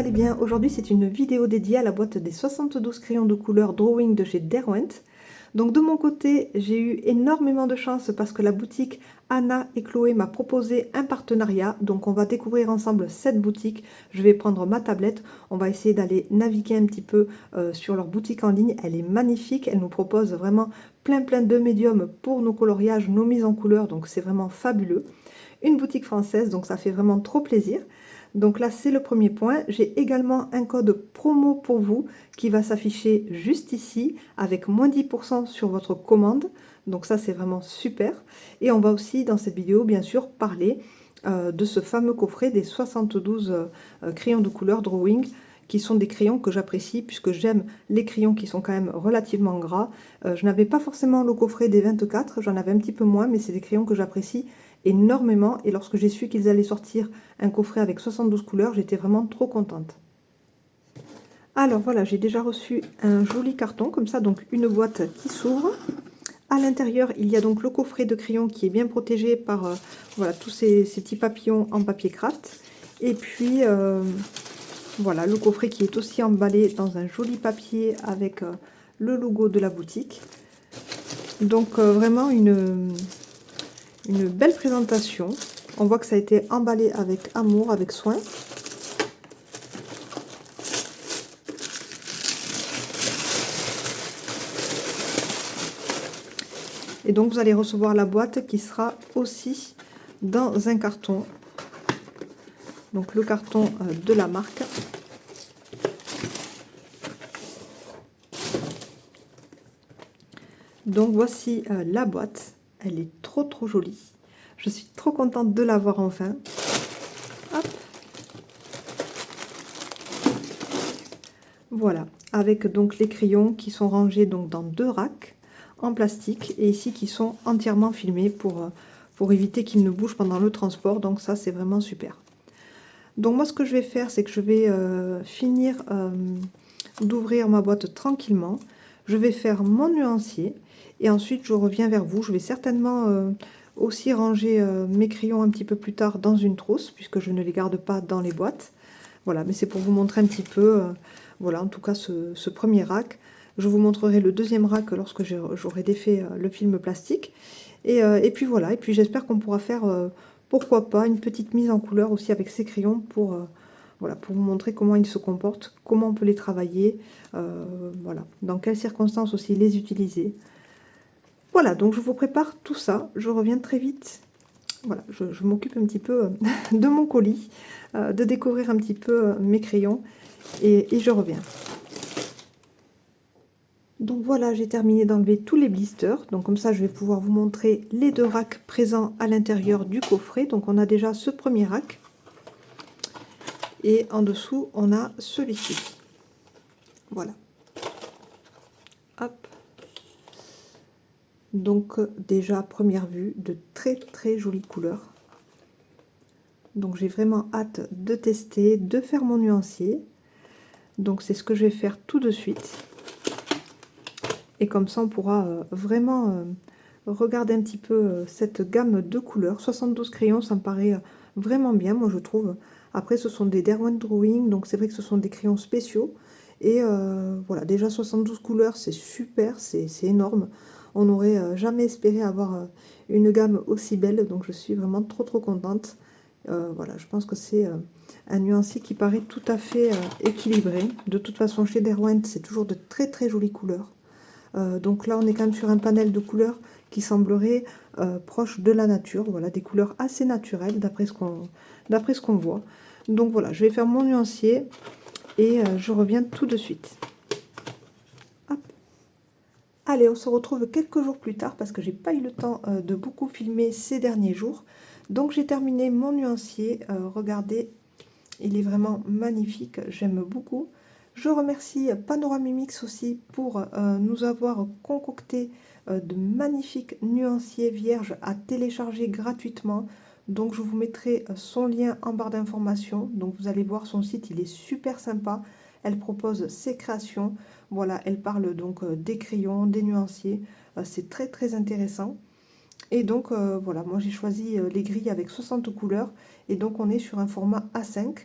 allez bien. Aujourd'hui, c'est une vidéo dédiée à la boîte des 72 crayons de couleur Drawing de chez Derwent. Donc de mon côté, j'ai eu énormément de chance parce que la boutique Anna et Chloé m'a proposé un partenariat. Donc on va découvrir ensemble cette boutique. Je vais prendre ma tablette. On va essayer d'aller naviguer un petit peu sur leur boutique en ligne. Elle est magnifique. Elle nous propose vraiment plein de médiums pour nos coloriages, nos mises en couleur. Donc c'est vraiment fabuleux. Une boutique française, donc ça fait vraiment trop plaisir. Donc là, c'est le premier point. J'ai également un code promo pour vous qui va s'afficher juste ici avec moins 10% sur votre commande. Donc ça, c'est vraiment super. Et on va aussi, dans cette vidéo, bien sûr, parler de ce fameux coffret des 72 crayons de couleur Drawing, qui sont des crayons que j'apprécie puisque j'aime les crayons qui sont quand même relativement gras. Je n'avais pas forcément le coffret des 24, j'en avais un petit peu moins, mais c'est des crayons que j'apprécie énormément. Et lorsque j'ai su qu'ils allaient sortir un coffret avec 72 couleurs, j'étais vraiment trop contente. Alors voilà, j'ai déjà reçu un joli carton comme ça, donc une boîte qui s'ouvre. À l'intérieur, il y a donc le coffret de crayons qui est bien protégé par voilà, tous ces petits papillons en papier craft. Et puis voilà, le coffret qui est aussi emballé dans un joli papier avec le logo de la boutique. Donc vraiment une belle présentation. On voit que ça a été emballé avec amour, avec soin. Et donc vous allez recevoir la boîte qui sera aussi dans un carton. Donc le carton de la marque. Donc voici la boîte. Elle est trop jolie. Je suis trop contente de l'avoir enfin. Hop. Voilà, avec donc les crayons qui sont rangés donc dans 2 racks en plastique et ici qui sont entièrement filmés pour éviter qu'ils ne bougent pendant le transport. Donc ça, c'est vraiment super. Donc moi, ce que je vais faire, c'est que je vais finir d'ouvrir ma boîte tranquillement. Je vais faire mon nuancier et ensuite je reviens vers vous. Je vais certainement aussi ranger mes crayons un petit peu plus tard dans une trousse puisque je ne les garde pas dans les boîtes. Voilà, mais c'est pour vous montrer un petit peu, voilà, en tout cas ce premier rack. Je vous montrerai le deuxième rack lorsque j'aurai défait le film plastique. Et puis voilà, et puis j'espère qu'on pourra faire, pourquoi pas, une petite mise en couleur aussi avec ces crayons pour, voilà, pour vous montrer comment ils se comportent, comment on peut les travailler, voilà, dans quelles circonstances aussi les utiliser. Voilà, donc je vous prépare tout ça, je reviens très vite. Voilà, je m'occupe un petit peu de mon colis, de découvrir un petit peu mes crayons et je reviens. Donc voilà, j'ai terminé d'enlever tous les blisters. Donc comme ça, je vais pouvoir vous montrer les 2 racks présents à l'intérieur du coffret. Donc on a déjà ce premier rack. Et en dessous, on a celui-ci. Voilà. Hop. Donc déjà, première vue, de très jolies couleurs. Donc j'ai vraiment hâte de tester, de faire mon nuancier. Donc c'est ce que je vais faire tout de suite. Et comme ça, on pourra vraiment regarder un petit peu cette gamme de couleurs. 72 crayons, ça me paraît vraiment bien, moi je trouve. Après, ce sont des Derwent Drawing, donc c'est vrai que ce sont des crayons spéciaux. Et voilà, déjà 72 couleurs, c'est super, c'est énorme. On n'aurait jamais espéré avoir une gamme aussi belle, donc je suis vraiment trop contente. Voilà, je pense que c'est un nuancier qui paraît tout à fait équilibré. De toute façon, chez Derwent, c'est toujours de très jolies couleurs. Donc là, on est quand même sur un panel de couleurs qui semblerait proche de la nature. Voilà, des couleurs assez naturelles d'après ce qu'on voit. Donc voilà, je vais faire mon nuancier et je reviens tout de suite. Hop. Allez, on se retrouve quelques jours plus tard parce que j'ai pas eu le temps de beaucoup filmer ces derniers jours. Donc j'ai terminé mon nuancier. Regardez, il est vraiment magnifique, j'aime beaucoup. Je remercie Panoramimix aussi pour nous avoir concocté de magnifiques nuanciers vierges à télécharger gratuitement. Donc je vous mettrai son lien en barre d'informations. Donc vous allez voir son site, il est super sympa. Elle propose ses créations. Voilà, elle parle donc des crayons, des nuanciers. C'est très intéressant. Et donc voilà, moi j'ai choisi les grilles avec 60 couleurs. Et donc on est sur un format A5.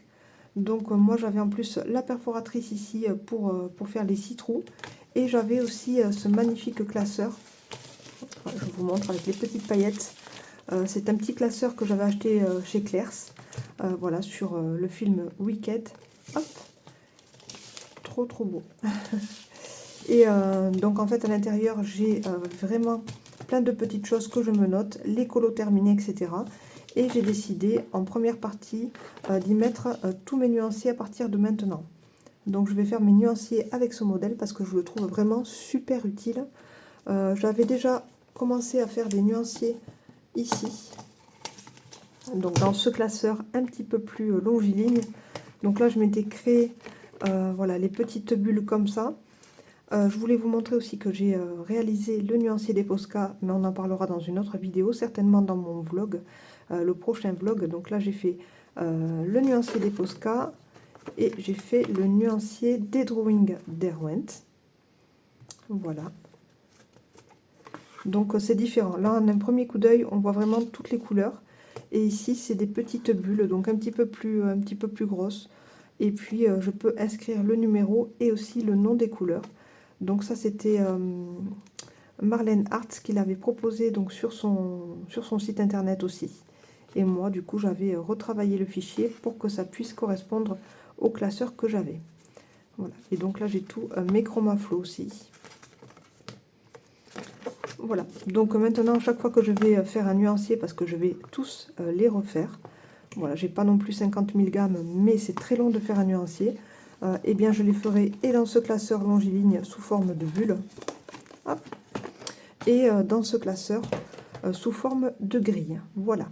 Donc moi j'avais en plus la perforatrice ici pour faire les 6 trous. Et j'avais aussi ce magnifique classeur. Je vous montre avec les petites paillettes. C'est un petit classeur que j'avais acheté chez Claire's. Voilà, sur le film Wicked. Hop, trop beau. Et donc en fait à l'intérieur j'ai vraiment plein de petites choses que je me note, les colos terminés, etc. Et j'ai décidé en première partie d'y mettre tous mes nuanciers à partir de maintenant. Donc je vais faire mes nuanciers avec ce modèle parce que je le trouve vraiment super utile. J'avais déjà commencé à faire des nuanciers ici. Donc dans ce classeur un petit peu plus longiligne. Donc là je m'étais créé voilà, les petites bulles comme ça. Je voulais vous montrer aussi que j'ai réalisé le nuancier des Posca, mais on en parlera dans une autre vidéo, certainement dans mon vlog, le prochain vlog. Donc là j'ai fait le nuancier des Posca et j'ai fait le nuancier des Drawing Derwent. Voilà. Donc c'est différent. Là en un premier coup d'œil on voit vraiment toutes les couleurs. Et ici c'est des petites bulles, donc un petit peu plus grosses. Et puis je peux inscrire le numéro et aussi le nom des couleurs. Donc ça c'était Marlène Arts qui l'avait proposé donc sur son site internet aussi. Et moi du coup j'avais retravaillé le fichier pour que ça puisse correspondre au classeur que j'avais. Voilà. Et donc là j'ai tout mes chromaflow aussi. Voilà, donc maintenant chaque fois que je vais faire un nuancier, parce que je vais tous les refaire, voilà, j'ai pas non plus 50 000 gammes, mais c'est très long de faire un nuancier, et bien je les ferai et dans ce classeur longiligne sous forme de bulle, hop, et dans ce classeur sous forme de grille, voilà.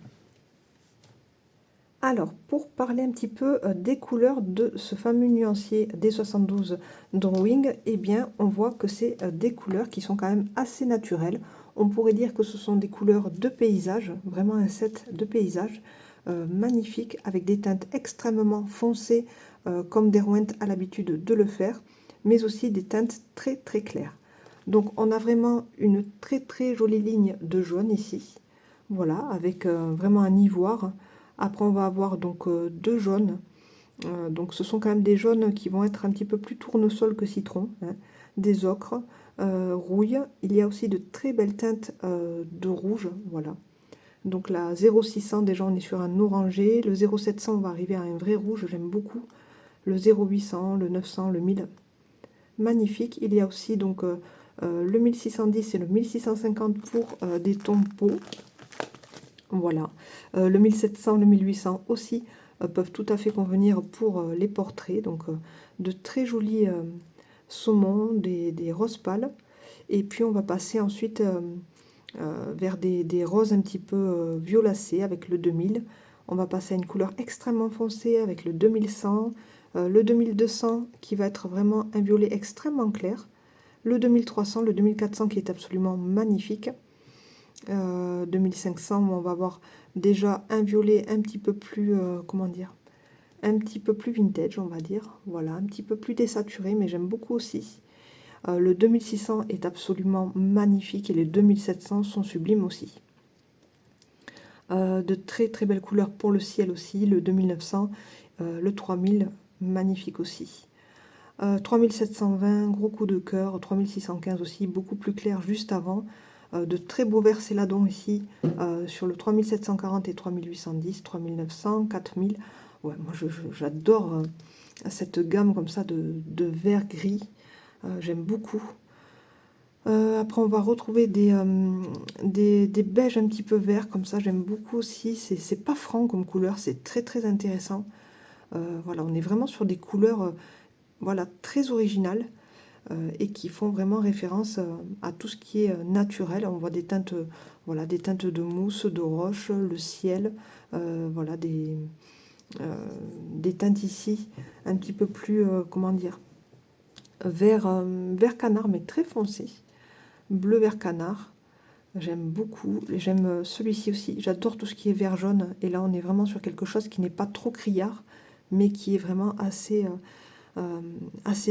Alors, pour parler un petit peu des couleurs de ce fameux nuancier D72 Drawing, eh bien, on voit que c'est des couleurs qui sont quand même assez naturelles. On pourrait dire que ce sont des couleurs de paysage, vraiment un set de paysage magnifique, avec des teintes extrêmement foncées, comme Derwent a l'habitude de le faire, mais aussi des teintes très claires. Donc, on a vraiment une très jolie ligne de jaune ici, voilà, avec vraiment un ivoire. Après, on va avoir donc deux jaunes. Donc, ce sont quand même des jaunes qui vont être un petit peu plus tournesol que citron. Hein. Des ocres, rouille. Il y a aussi de très belles teintes de rouge. Voilà. Donc, la 0600, déjà, on est sur un orangé. Le 0700, on va arriver à un vrai rouge. J'aime beaucoup. Le 0800, le 900, le 1000. Magnifique. Il y a aussi donc le 1610 et le 1650 pour des tons peau. Voilà, le 1700, le 1800 aussi peuvent tout à fait convenir pour les portraits. Donc de très jolis saumons, des roses pâles. Et puis on va passer ensuite vers des roses un petit peu violacées avec le 2000. On va passer à une couleur extrêmement foncée avec le 2100, le 2200 qui va être vraiment un violet extrêmement clair. Le 2300, le 2400 qui est absolument magnifique. 2500 où on va avoir déjà un violet un petit peu plus comment dire, un petit peu plus vintage, on va dire, voilà, un petit peu plus désaturé, mais j'aime beaucoup aussi. Le 2600 est absolument magnifique et les 2700 sont sublimes aussi. De très belles couleurs pour le ciel aussi, le 2900, le 3000 magnifique aussi. 3720 gros coup de cœur, 3615 aussi beaucoup plus clair juste avant. De très beaux verts céladons ici sur le 3740 et 3810, 3900, 4000. Ouais, moi j'adore cette gamme comme ça de vert gris. J'aime beaucoup. Après on va retrouver des beiges un petit peu verts comme ça. J'aime beaucoup aussi. C'est pas franc comme couleur, c'est très intéressant. Voilà, on est vraiment sur des couleurs voilà, très originales. Et qui font vraiment référence à tout ce qui est naturel. On voit des teintes, voilà, des teintes de mousse, de roche, le ciel, voilà, des teintes ici un petit peu plus, comment dire, vert canard, mais très foncé, bleu vert canard. J'aime beaucoup, j'aime celui-ci aussi. J'adore tout ce qui est vert jaune. Et là, on est vraiment sur quelque chose qui n'est pas trop criard, mais qui est vraiment assez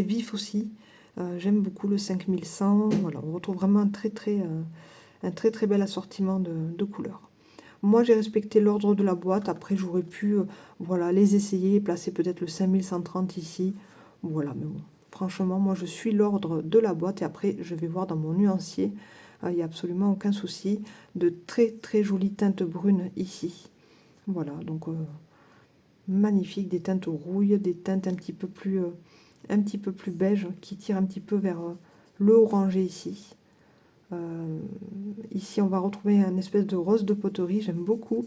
vif aussi. J'aime beaucoup le 5100. Voilà, on retrouve vraiment un très bel assortiment de couleurs. Moi, j'ai respecté l'ordre de la boîte. Après, j'aurais pu voilà, les essayer et placer peut-être le 5130 ici. Voilà, mais bon, franchement, moi, je suis l'ordre de la boîte. Et après, je vais voir dans mon nuancier. Il n'y a absolument aucun souci. De très, très jolies teintes brunes ici. Voilà, donc magnifique. Des teintes rouille, des teintes un petit peu plus beige qui tirent un petit peu vers le orangé ici. Ici, on va retrouver un espèce de rose de poterie. J'aime beaucoup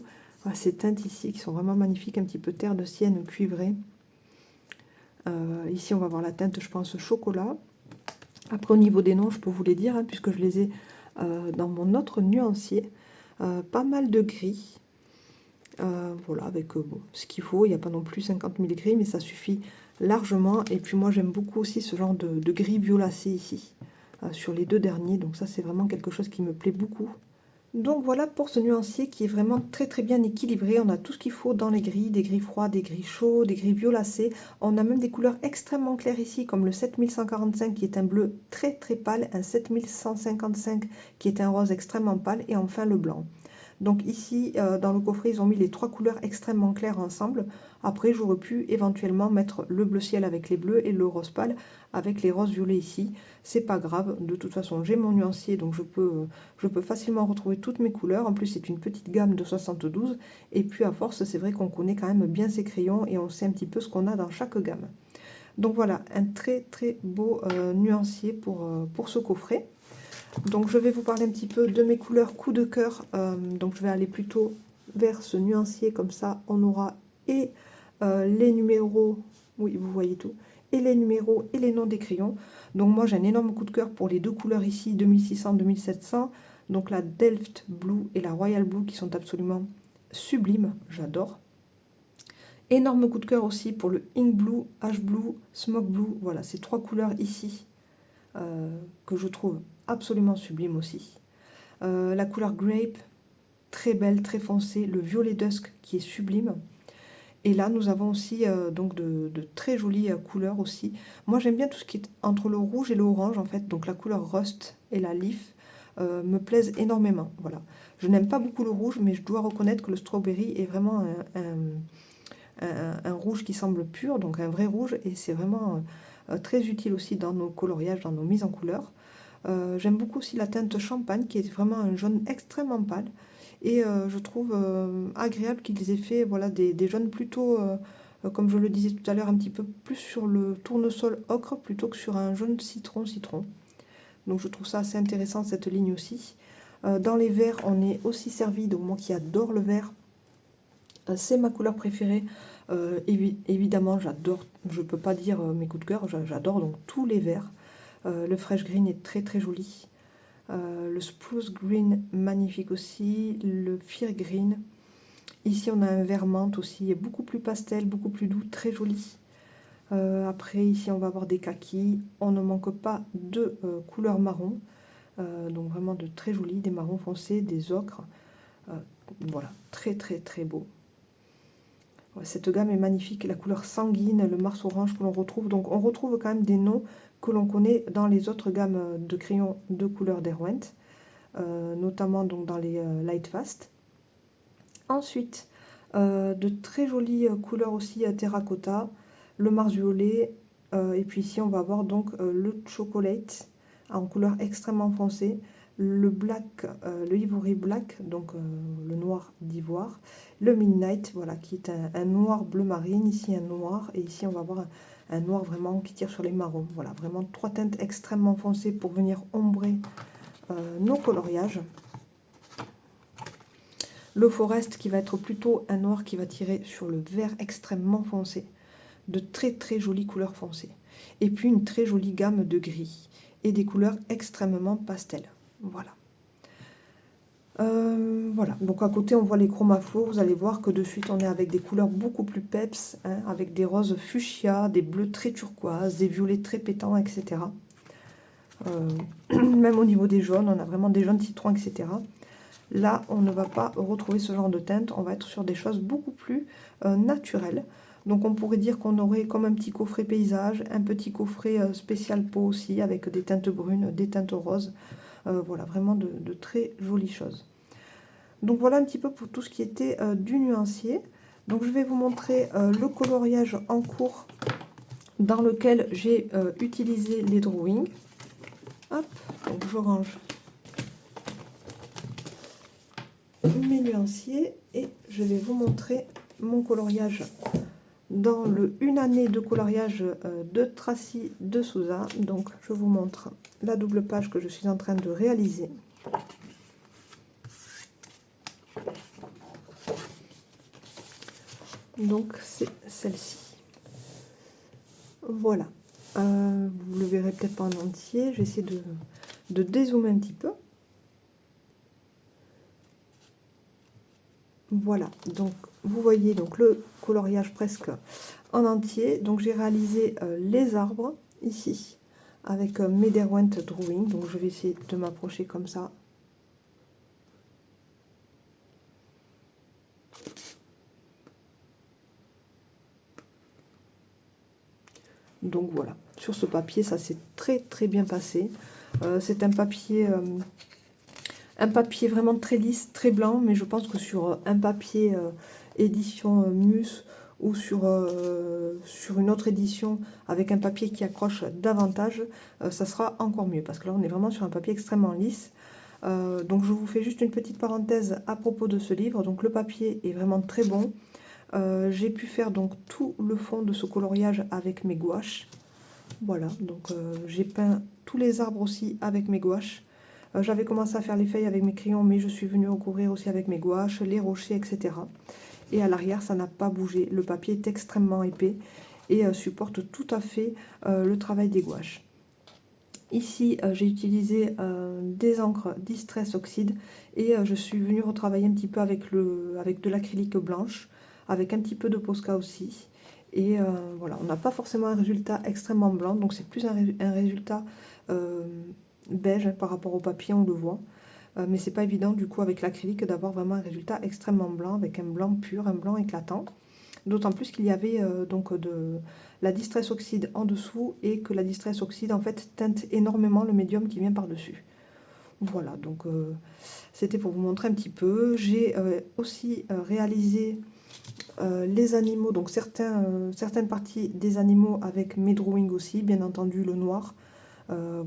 ces teintes ici qui sont vraiment magnifiques, un petit peu terre de sienne cuivrée. Ici, on va voir la teinte, je pense, chocolat. Après, au niveau des noms, je peux vous les dire, hein, puisque je les ai dans mon autre nuancier. Pas mal de gris. Voilà, avec bon, ce qu'il faut. Il n'y a pas non plus 50 000 gris, mais ça suffit largement. Et puis moi, j'aime beaucoup aussi ce genre de gris violacé ici, sur les deux derniers. Donc ça, c'est vraiment quelque chose qui me plaît beaucoup. Donc voilà pour ce nuancier qui est vraiment très très bien équilibré. On a tout ce qu'il faut dans les gris, des gris froids, des gris chauds, des gris violacés. On a même des couleurs extrêmement claires ici, comme le 7145 qui est un bleu très très pâle, un 7155 qui est un rose extrêmement pâle, et enfin le blanc. Donc ici, dans le coffret, ils ont mis les trois couleurs extrêmement claires ensemble. Après, j'aurais pu éventuellement mettre le bleu ciel avec les bleus et le rose pâle avec les roses violets ici. C'est pas grave, de toute façon, j'ai mon nuancier, donc je peux facilement retrouver toutes mes couleurs. En plus, c'est une petite gamme de 72. Et puis, à force, c'est vrai qu'on connaît quand même bien ses crayons et on sait un petit peu ce qu'on a dans chaque gamme. Donc voilà, un très très beau nuancier pour ce coffret. Donc je vais vous parler un petit peu de mes couleurs coup de cœur. Donc je vais aller plutôt vers ce nuancier, comme ça on aura et les numéros, oui vous voyez tout, et les numéros et les noms des crayons. Donc moi j'ai un énorme coup de cœur pour les deux couleurs ici, 2600-2700, donc la Delft Blue et la Royal Blue qui sont absolument sublimes, j'adore. Énorme coup de cœur aussi pour le Ink Blue, Ash Blue, Smoke Blue, voilà ces trois couleurs ici que je trouve absolument sublime aussi. La couleur Grape, très belle, très foncée. Le violet Dusk qui est sublime. Et là, nous avons aussi donc de très jolies couleurs aussi. Moi, j'aime bien tout ce qui est entre le rouge et le orange, en fait. Donc, la couleur Rust et la Leaf me plaisent énormément. Voilà. Je n'aime pas beaucoup le rouge, mais je dois reconnaître que le Strawberry est vraiment un rouge qui semble pur, donc un vrai rouge. Et c'est vraiment très utile aussi dans nos coloriages, dans nos mises en couleur. J'aime beaucoup aussi la teinte champagne qui est vraiment un jaune extrêmement pâle, et je trouve agréable qu'ils aient fait voilà, des jaunes plutôt, comme je le disais tout à l'heure, un petit peu plus sur le tournesol ocre plutôt que sur un jaune citron. Donc je trouve ça assez intéressant cette ligne aussi. Dans les verts, on est aussi servi, donc moi qui adore le vert, c'est ma couleur préférée. Évidemment, j'adore, je peux pas dire mes coups de cœur, j'adore donc tous les verts. Le Fresh Green est très très joli. Le Spruce Green, magnifique aussi. Le Fir Green. Ici, on a un vert menthe aussi, beaucoup plus pastel, beaucoup plus doux, très joli. Après, ici, on va avoir des kakis. On ne manque pas de couleur marron. Donc vraiment de très jolis, des marrons foncés, des ocres. Voilà, très très très beau. Ouais, cette gamme est magnifique. La couleur sanguine, le Mars orange que l'on retrouve. Donc on retrouve quand même des noms que l'on connaît dans les autres gammes de crayons de couleur Derwent, notamment donc dans les Light Fast. Ensuite, de très jolies couleurs aussi terracotta, le Mars violet, et puis ici on va avoir donc le chocolate en couleur extrêmement foncée, le black, le ivory black, donc le noir d'ivoire, le midnight, voilà, qui est un noir bleu marine, ici un noir, et ici on va avoir un noir vraiment qui tire sur les marrons. Voilà, vraiment trois teintes extrêmement foncées pour venir ombrer nos coloriages. Le forest qui va être plutôt un noir qui va tirer sur le vert extrêmement foncé. De très très jolies couleurs foncées. Et puis une très jolie gamme de gris et des couleurs extrêmement pastel. Voilà. Voilà, donc à côté on voit les chromaflots, vous allez voir que de suite on est avec des couleurs beaucoup plus peps, hein, avec des roses fuchsia, des bleus très turquoises, des violets très pétants, etc. Même au niveau des jaunes, on a vraiment des jaunes citrons, etc. Là, on ne va pas retrouver ce genre de teinte, on va être sur des choses beaucoup plus naturelles. Donc on pourrait dire qu'on aurait comme un petit coffret paysage, un petit coffret spécial peau aussi, avec des teintes brunes, des teintes roses. Voilà, vraiment de très jolies choses. Donc voilà un petit peu pour tout ce qui était du nuancier. Donc je vais vous montrer le coloriage en cours dans lequel j'ai utilisé les drawings. Hop, donc je range mes nuanciers et je vais vous montrer mon coloriage dans le une année de coloriage de Tracy de Souza. Donc je vous montre la double page que je suis en train de réaliser. Donc c'est celle-ci. Voilà. Vous le verrez peut-être pas en entier. Je vais essayer de dézoomer un petit peu. Voilà, donc vous voyez donc le coloriage presque en entier. Donc j'ai réalisé les arbres ici avec mes Derwent Drawing. Donc je vais essayer de m'approcher comme ça. Donc voilà, sur ce papier, ça s'est très bien passé. C'est un papier vraiment très lisse, très blanc, mais je pense que sur un papier édition Mus ou sur une autre édition avec un papier qui accroche davantage, ça sera encore mieux, parce que là on est vraiment sur un papier extrêmement lisse. Donc je vous fais juste une petite parenthèse à propos de ce livre. Donc le papier est vraiment très bon. J'ai pu faire donc tout le fond de ce coloriage avec mes gouaches. Voilà, donc j'ai peint tous les arbres aussi avec mes gouaches. J'avais commencé à faire les feuilles avec mes crayons, mais je suis venue recouvrir aussi avec mes gouaches, les rochers, etc. Et à l'arrière, ça n'a pas bougé. Le papier est extrêmement épais et supporte tout à fait le travail des gouaches. Ici, j'ai utilisé des encres Distress Oxide et je suis venue retravailler un petit peu avec de l'acrylique blanche, avec un petit peu de Posca aussi. Et voilà, on n'a pas forcément un résultat extrêmement blanc, donc c'est plus un résultat beige hein, par rapport au papier, on le voit. Mais c'est pas évident du coup avec l'acrylique d'avoir vraiment un résultat extrêmement blanc, avec un blanc pur, un blanc éclatant. D'autant plus qu'il y avait donc de la Distress Oxide en dessous et que la Distress Oxide en fait teinte énormément le médium qui vient par-dessus. Voilà, donc c'était pour vous montrer un petit peu. J'ai aussi réalisé les animaux, donc certaines parties des animaux avec mes drawings aussi, bien entendu le noir.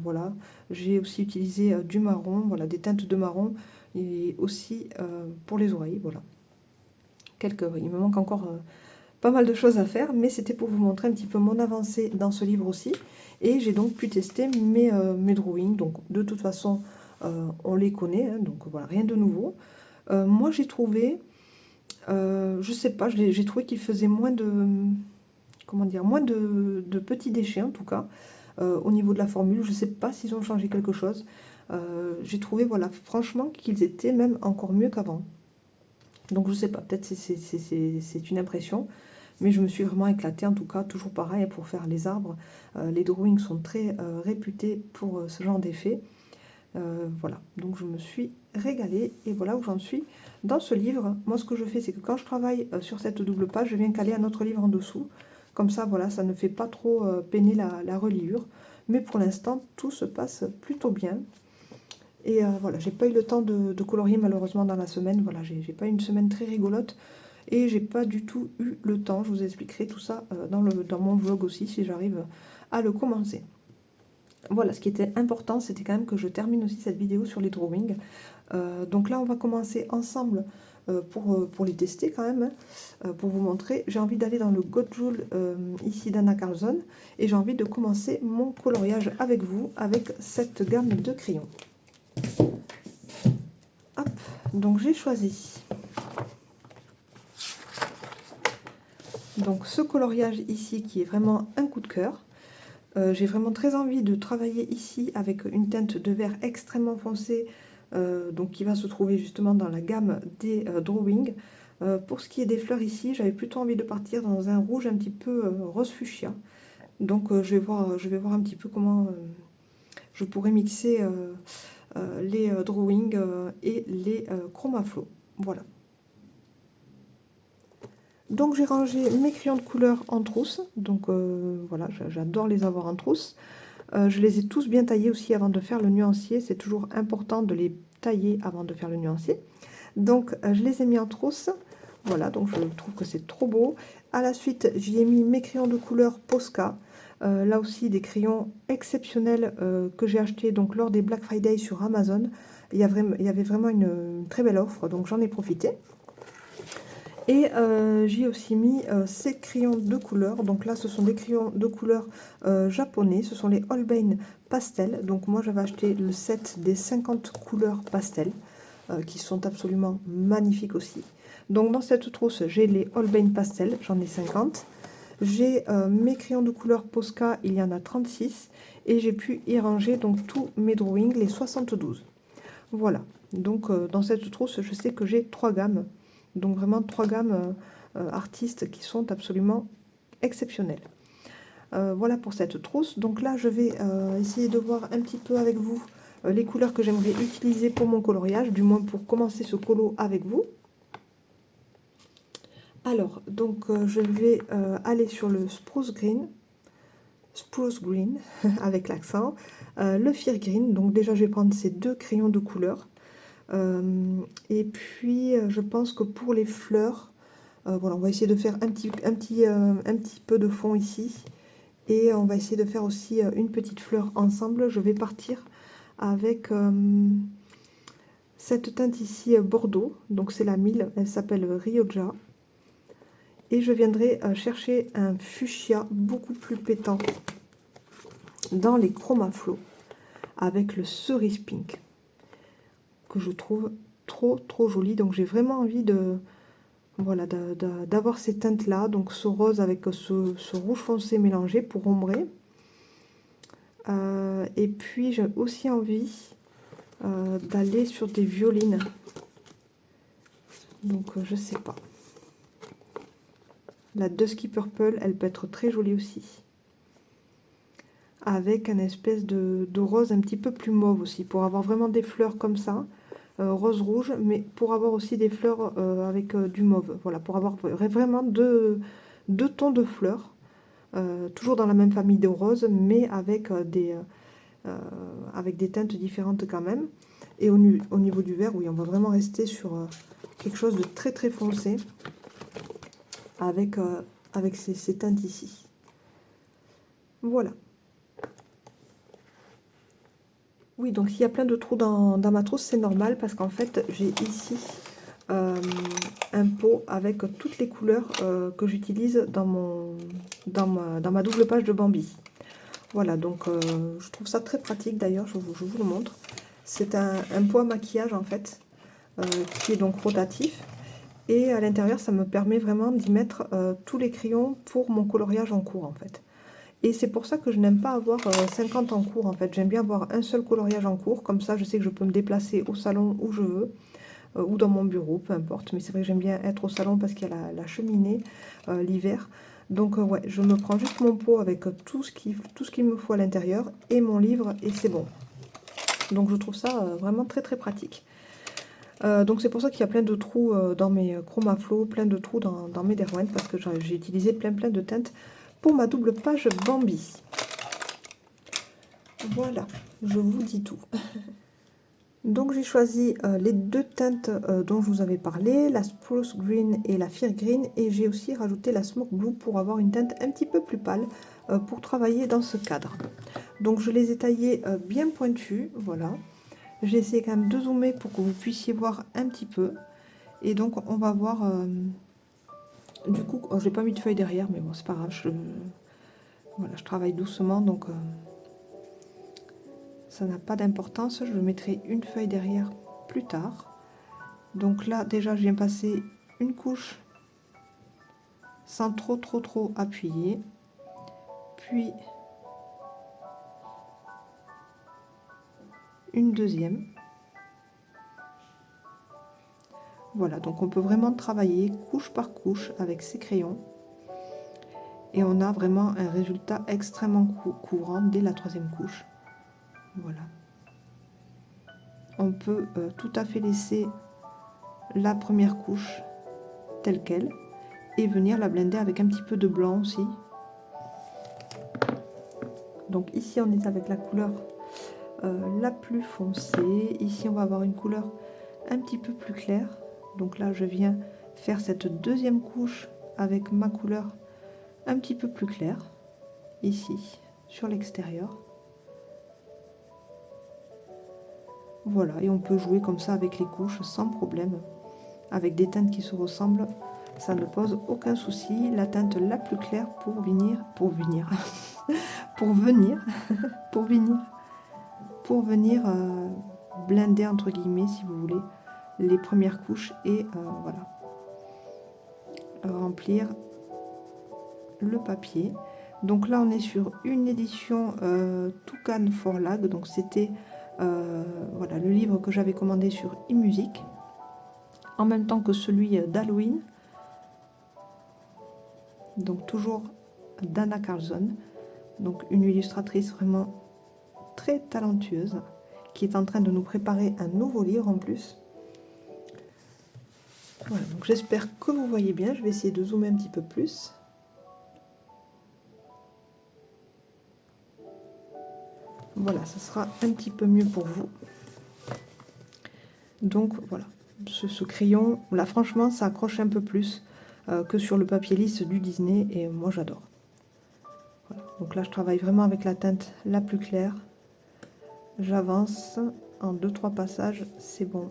Voilà, j'ai aussi utilisé du marron, voilà, des teintes de marron et aussi pour les oreilles, voilà. Il me manque encore pas mal de choses à faire, mais c'était pour vous montrer un petit peu mon avancée dans ce livre aussi. Et j'ai donc pu tester mes drawings, donc de toute façon, on les connaît, hein, donc voilà, rien de nouveau. Moi, j'ai trouvé, je sais pas, j'ai trouvé qu'il faisait moins comment dire, moins de petits déchets en tout cas. Au niveau de la formule, je ne sais pas s'ils ont changé quelque chose. J'ai trouvé, voilà, franchement, qu'ils étaient même encore mieux qu'avant. Donc je ne sais pas, peut-être c'est une impression, mais je me suis vraiment éclatée, en tout cas, toujours pareil pour faire les arbres. Les drawings sont très réputés pour ce genre d'effet. Voilà, donc je me suis régalée et voilà où j'en suis dans ce livre. Moi, ce que je fais, c'est que quand je travaille sur cette double page, je viens caler un autre livre en dessous. Comme ça, voilà, ça ne fait pas trop peiner la reliure. Mais pour l'instant, tout se passe plutôt bien. Et voilà, j'ai pas eu le temps de colorier malheureusement dans la semaine. Voilà, j'ai pas eu une semaine très rigolote. Et j'ai pas du tout eu le temps. Je vous expliquerai tout ça dans mon vlog aussi, si j'arrive à le commencer. Voilà, ce qui était important, c'était quand même que je termine aussi cette vidéo sur les drawings. Donc là, on va commencer ensemble pour les tester quand même, pour vous montrer. J'ai envie d'aller dans le Godjoul ici d'Anna Carlson et j'ai envie de commencer mon coloriage avec vous, avec cette gamme de crayons. Hop, donc j'ai choisi donc ce coloriage ici qui est vraiment un coup de cœur. J'ai vraiment très envie de travailler ici avec une teinte de vert extrêmement foncé, donc qui va se trouver justement dans la gamme des drawings. Pour ce qui est des fleurs ici, j'avais plutôt envie de partir dans un rouge un petit peu rose fuchsia. Donc je vais voir un petit peu comment je pourrais mixer les drawings et les chromaflow. Voilà. Donc j'ai rangé mes crayons de couleur en trousse. Donc voilà, j'adore les avoir en trousse. Je les ai tous bien taillés aussi avant de faire le nuancier. C'est toujours important de les tailler avant de faire le nuancier. Donc je les ai mis en trousse. Voilà, donc je trouve que c'est trop beau. À la suite, j'y ai mis mes crayons de couleur Posca. Là aussi, des crayons exceptionnels que j'ai achetés donc, lors des Black Friday sur Amazon. Il y avait vraiment une très belle offre, donc j'en ai profité. Et j'ai aussi mis ces crayons de couleur. Donc là, ce sont des crayons de couleur japonais. Ce sont les Holbein Pastel. Donc moi, j'avais acheté le set des 50 couleurs pastel, qui sont absolument magnifiques aussi. Donc dans cette trousse, j'ai les Holbein Pastel. J'en ai 50. J'ai mes crayons de couleur Posca. Il y en a 36. Et j'ai pu y ranger donc tous mes drawings, les 72. Voilà. Donc dans cette trousse, je sais que j'ai 3 gammes. Donc vraiment 3 gammes artistes qui sont absolument exceptionnelles. Voilà pour cette trousse. Donc là, je vais essayer de voir un petit peu avec vous les couleurs que j'aimerais utiliser pour mon coloriage, du moins pour commencer ce colo avec vous. Alors, donc je vais aller sur le Spruce Green avec l'accent, le Fir Green. Donc déjà, je vais prendre ces 2 crayons de couleur. Et puis, je pense que pour les fleurs, voilà, on va essayer de faire un petit peu de fond ici. Et on va essayer de faire aussi une petite fleur ensemble. Je vais partir avec cette teinte ici Bordeaux. Donc c'est la 1000, elle s'appelle Rioja. Et je viendrai chercher un fuchsia beaucoup plus pétant dans les Chromaflow avec le cerise pink, que je trouve trop joli. Donc j'ai vraiment envie de... Voilà, d'avoir ces teintes-là, donc ce rose avec ce rouge foncé mélangé pour ombrer. Et puis j'ai aussi envie d'aller sur des violines. Donc je sais pas. La Dusky Purple, elle peut être très jolie aussi. Avec un espèce de rose un petit peu plus mauve aussi, pour avoir vraiment des fleurs comme ça. Rose-rouge, mais pour avoir aussi des fleurs avec du mauve. Voilà, pour avoir vraiment deux tons de fleurs. Toujours dans la même famille de roses, mais avec des teintes différentes quand même. Et au niveau du vert, oui, on va vraiment rester sur quelque chose de très foncé avec ces teintes ici. Voilà. Oui, donc s'il y a plein de trous dans ma trousse, c'est normal parce qu'en fait, j'ai ici un pot avec toutes les couleurs que j'utilise dans ma double page de Bambi. Voilà, donc je trouve ça très pratique d'ailleurs, je vous le montre. C'est un pot à maquillage en fait, qui est donc rotatif. Et à l'intérieur, ça me permet vraiment d'y mettre tous les crayons pour mon coloriage en cours en fait. Et c'est pour ça que je n'aime pas avoir 50 en cours en fait. J'aime bien avoir un seul coloriage en cours, comme ça je sais que je peux me déplacer au salon où je veux, ou dans mon bureau, peu importe. Mais c'est vrai que j'aime bien être au salon parce qu'il y a la cheminée l'hiver. Donc ouais, je me prends juste mon pot avec tout ce qu'il me faut à l'intérieur et mon livre et c'est bon. Donc je trouve ça vraiment très pratique. Donc c'est pour ça qu'il y a plein de trous dans mes Chromaflow, plein de trous dans mes Derwent parce que j'ai utilisé plein de teintes pour ma double page Bambi. Voilà, je vous dis tout. Donc j'ai choisi les 2 teintes dont je vous avais parlé, la Spruce Green et la Fir Green, et j'ai aussi rajouté la Smoke Blue pour avoir une teinte un petit peu plus pâle pour travailler dans ce cadre. Donc je les ai taillées bien pointues, voilà. J'ai essayé quand même de zoomer pour que vous puissiez voir un petit peu. Et donc on va voir, du coup, j'ai pas mis de feuille derrière, mais bon c'est pas grave, voilà, je travaille doucement, donc ça n'a pas d'importance. Je mettrai une feuille derrière plus tard. Donc là déjà je viens passer une couche sans trop appuyer, puis une deuxième. Voilà, donc on peut vraiment travailler couche par couche avec ces crayons et on a vraiment un résultat extrêmement courant dès la 3e couche. Voilà, on peut tout à fait laisser la première couche telle quelle et venir la blender avec un petit peu de blanc aussi. Donc ici on est avec la couleur la plus foncée, ici on va avoir une couleur un petit peu plus claire. Donc là, je viens faire cette deuxième couche avec ma couleur un petit peu plus claire, ici, sur l'extérieur. Voilà, et on peut jouer comme ça avec les couches sans problème. Avec des teintes qui se ressemblent, ça ne pose aucun souci. La teinte la plus claire pour venir blender entre guillemets, si vous voulez, les premières couches et voilà, remplir le papier. Donc là, on est sur une édition Toucan for Lag, donc c'était voilà, le livre que j'avais commandé sur eMusic, en même temps que celui d'Halloween, donc toujours d'Anna Carlson, donc une illustratrice vraiment très talentueuse, qui est en train de nous préparer un nouveau livre en plus. Voilà, donc j'espère que vous voyez bien, je vais essayer de zoomer un petit peu plus. Voilà, ça sera un petit peu mieux pour vous. Donc voilà, ce crayon, là franchement, ça accroche un peu plus que sur le papier lisse du Disney, et moi j'adore. Voilà. Donc là, je travaille vraiment avec la teinte la plus claire. J'avance en 2-3 passages, c'est bon.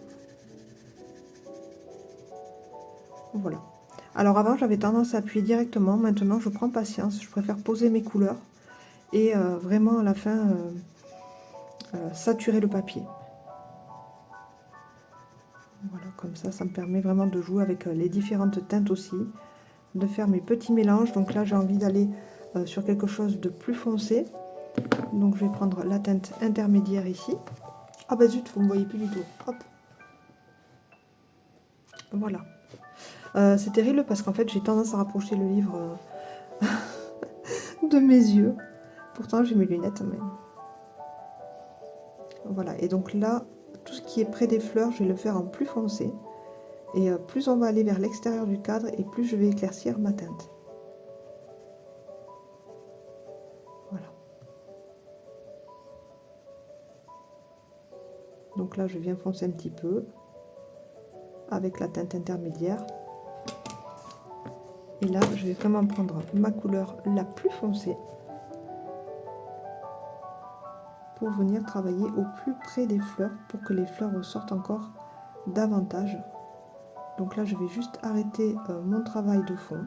Voilà. Alors avant, j'avais tendance à appuyer directement. Maintenant, je prends patience. Je préfère poser mes couleurs et vraiment à la fin saturer le papier. Voilà, comme ça me permet vraiment de jouer avec les différentes teintes aussi, de faire mes petits mélanges. Donc là, j'ai envie d'aller sur quelque chose de plus foncé. Donc je vais prendre la teinte intermédiaire ici. Ah bah zut, vous ne me voyez plus du tout. Hop. Voilà. C'est terrible parce qu'en fait, j'ai tendance à rapprocher le livre de mes yeux. Pourtant, j'ai mes lunettes, mais... Voilà, et donc là, tout ce qui est près des fleurs, je vais le faire en plus foncé. Et plus on va aller vers l'extérieur du cadre, et plus je vais éclaircir ma teinte. Voilà. Donc là, je viens foncer un petit peu avec la teinte intermédiaire. Et là, je vais vraiment prendre ma couleur la plus foncée pour venir travailler au plus près des fleurs, pour que les fleurs ressortent encore davantage. Donc là, je vais juste arrêter mon travail de fond.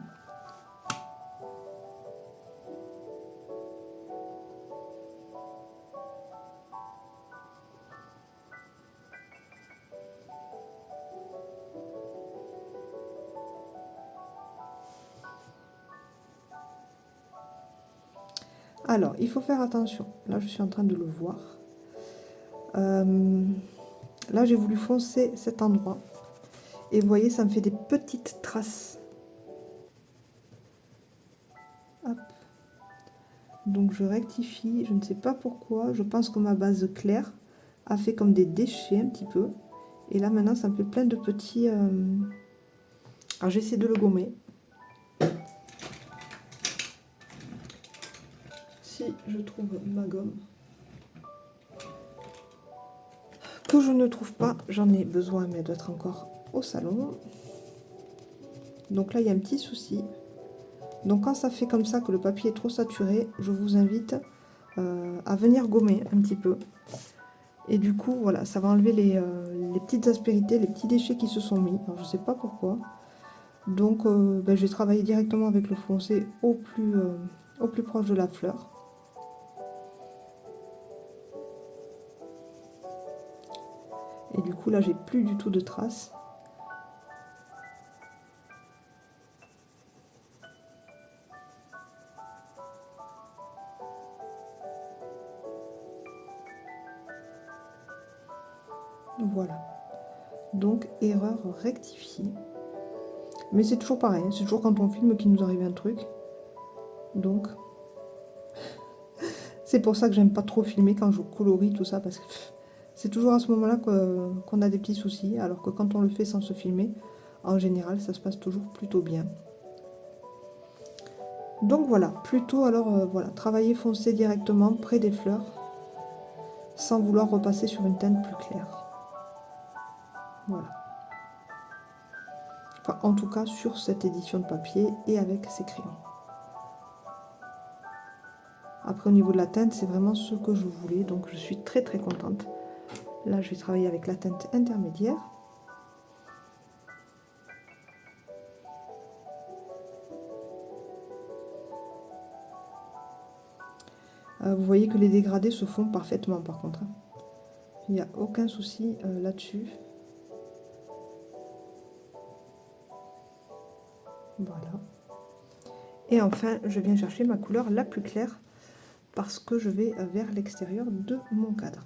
Alors, il faut faire attention. Là, je suis en train de le voir. Là, j'ai voulu foncer cet endroit. Et vous voyez, ça me fait des petites traces. Hop. Donc, je rectifie. Je ne sais pas pourquoi. Je pense que ma base claire a fait comme des déchets un petit peu. Et là, maintenant, ça me fait plein de petits... Alors, j'essaie de le gommer. Si je trouve ma gomme. Que je ne trouve pas, j'en ai besoin, mais elle doit être encore au salon. Donc là, il y a un petit souci. Donc quand ça fait comme ça, que le papier est trop saturé, je vous invite à venir gommer un petit peu. Et du coup, voilà, ça va enlever les petites aspérités, les petits déchets qui se sont mis. Alors, je ne sais pas pourquoi. Donc, je vais travailler directement avec le foncé au plus proche de la fleur. Et du coup, là, j'ai plus du tout de traces. Voilà. Donc, erreur rectifiée. Mais c'est toujours pareil, c'est toujours quand on filme qu'il nous arrive un truc. Donc, c'est pour ça que j'aime pas trop filmer quand je colorie tout ça, parce que c'est toujours à ce moment-là qu'on a des petits soucis, alors que quand on le fait sans se filmer, en général, ça se passe toujours plutôt bien. Donc voilà, plutôt alors, voilà, travailler foncé directement près des fleurs, sans vouloir repasser sur une teinte plus claire. Voilà. Enfin, en tout cas sur cette édition de papier et avec ces crayons. Après au niveau de la teinte, c'est vraiment ce que je voulais, donc je suis très contente. Là je vais travailler avec la teinte intermédiaire. Vous voyez que les dégradés se font parfaitement par contre. Il n'y a aucun souci là-dessus. Voilà. Et enfin, je viens chercher ma couleur la plus claire parce que je vais vers l'extérieur de mon cadre.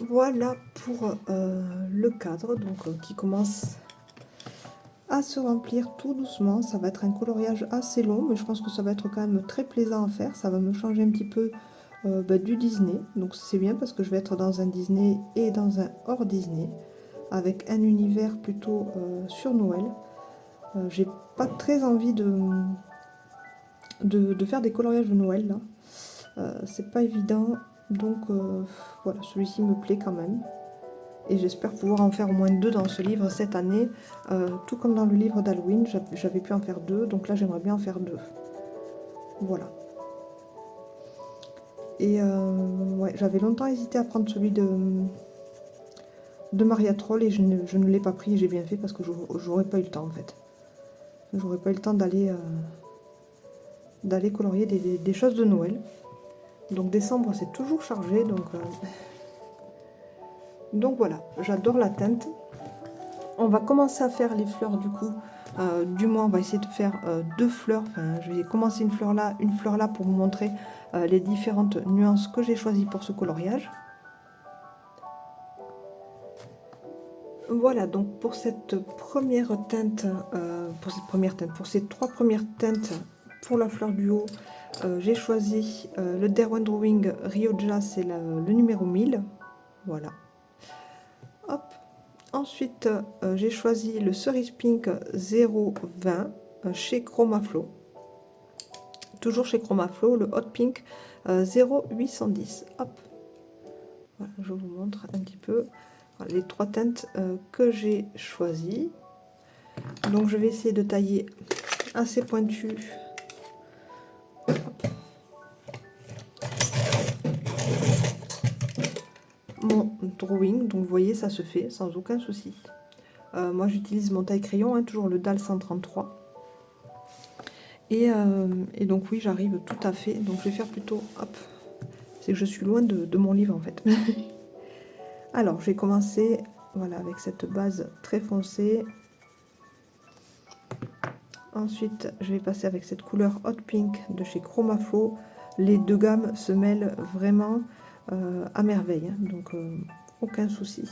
Voilà pour le cadre donc, qui commence à se remplir tout doucement. Ça va être un coloriage assez long, mais je pense que ça va être quand même très plaisant à faire. Ça va me changer un petit peu du Disney. Donc c'est bien parce que je vais être dans un Disney et dans un hors Disney, avec un univers plutôt sur Noël. J'ai pas très envie de faire des coloriages de Noël là. C'est pas évident. Donc voilà, celui-ci me plaît quand même. Et j'espère pouvoir en faire au moins 2 dans ce livre cette année. Tout comme dans le livre d'Halloween, j'avais pu en faire 2. Donc là, j'aimerais bien en faire 2. Voilà. Et ouais, j'avais longtemps hésité à prendre celui de Maria Troll. Et je ne l'ai pas pris et j'ai bien fait parce que j'aurais pas eu le temps en fait. J'aurais pas eu le temps d'aller colorier des choses de Noël. Donc décembre, c'est toujours chargé. Donc voilà, j'adore la teinte. On va commencer à faire les fleurs du coup. Du moins, on va essayer de faire 2 fleurs. Enfin, je vais commencer une fleur là pour vous montrer les différentes nuances que j'ai choisies pour ce coloriage. Voilà, donc pour cette première teinte, pour ces 3 premières teintes pour la fleur du haut, j'ai choisi le Derwent Drawing Rioja, c'est le numéro 1000. Voilà. Hop. Ensuite, j'ai choisi le Cerise Pink 020 chez Chromaflow. Toujours chez Chromaflow, le Hot Pink 0810. Hop. Voilà, je vous montre un petit peu les 3 teintes que j'ai choisies. Donc je vais essayer de tailler assez pointu. Hop. Mon drawing, donc vous voyez, ça se fait sans aucun souci. Moi j'utilise mon taille crayon, hein, toujours le DAL 133. Et donc oui, j'arrive tout à fait. Donc je vais faire plutôt, hop, c'est que je suis loin de mon livre en fait. Alors, je vais commencer voilà, avec cette base très foncée. Ensuite, je vais passer avec cette couleur Hot Pink de chez Chromaflow. Les 2 gammes se mêlent vraiment à merveille, hein, donc aucun souci.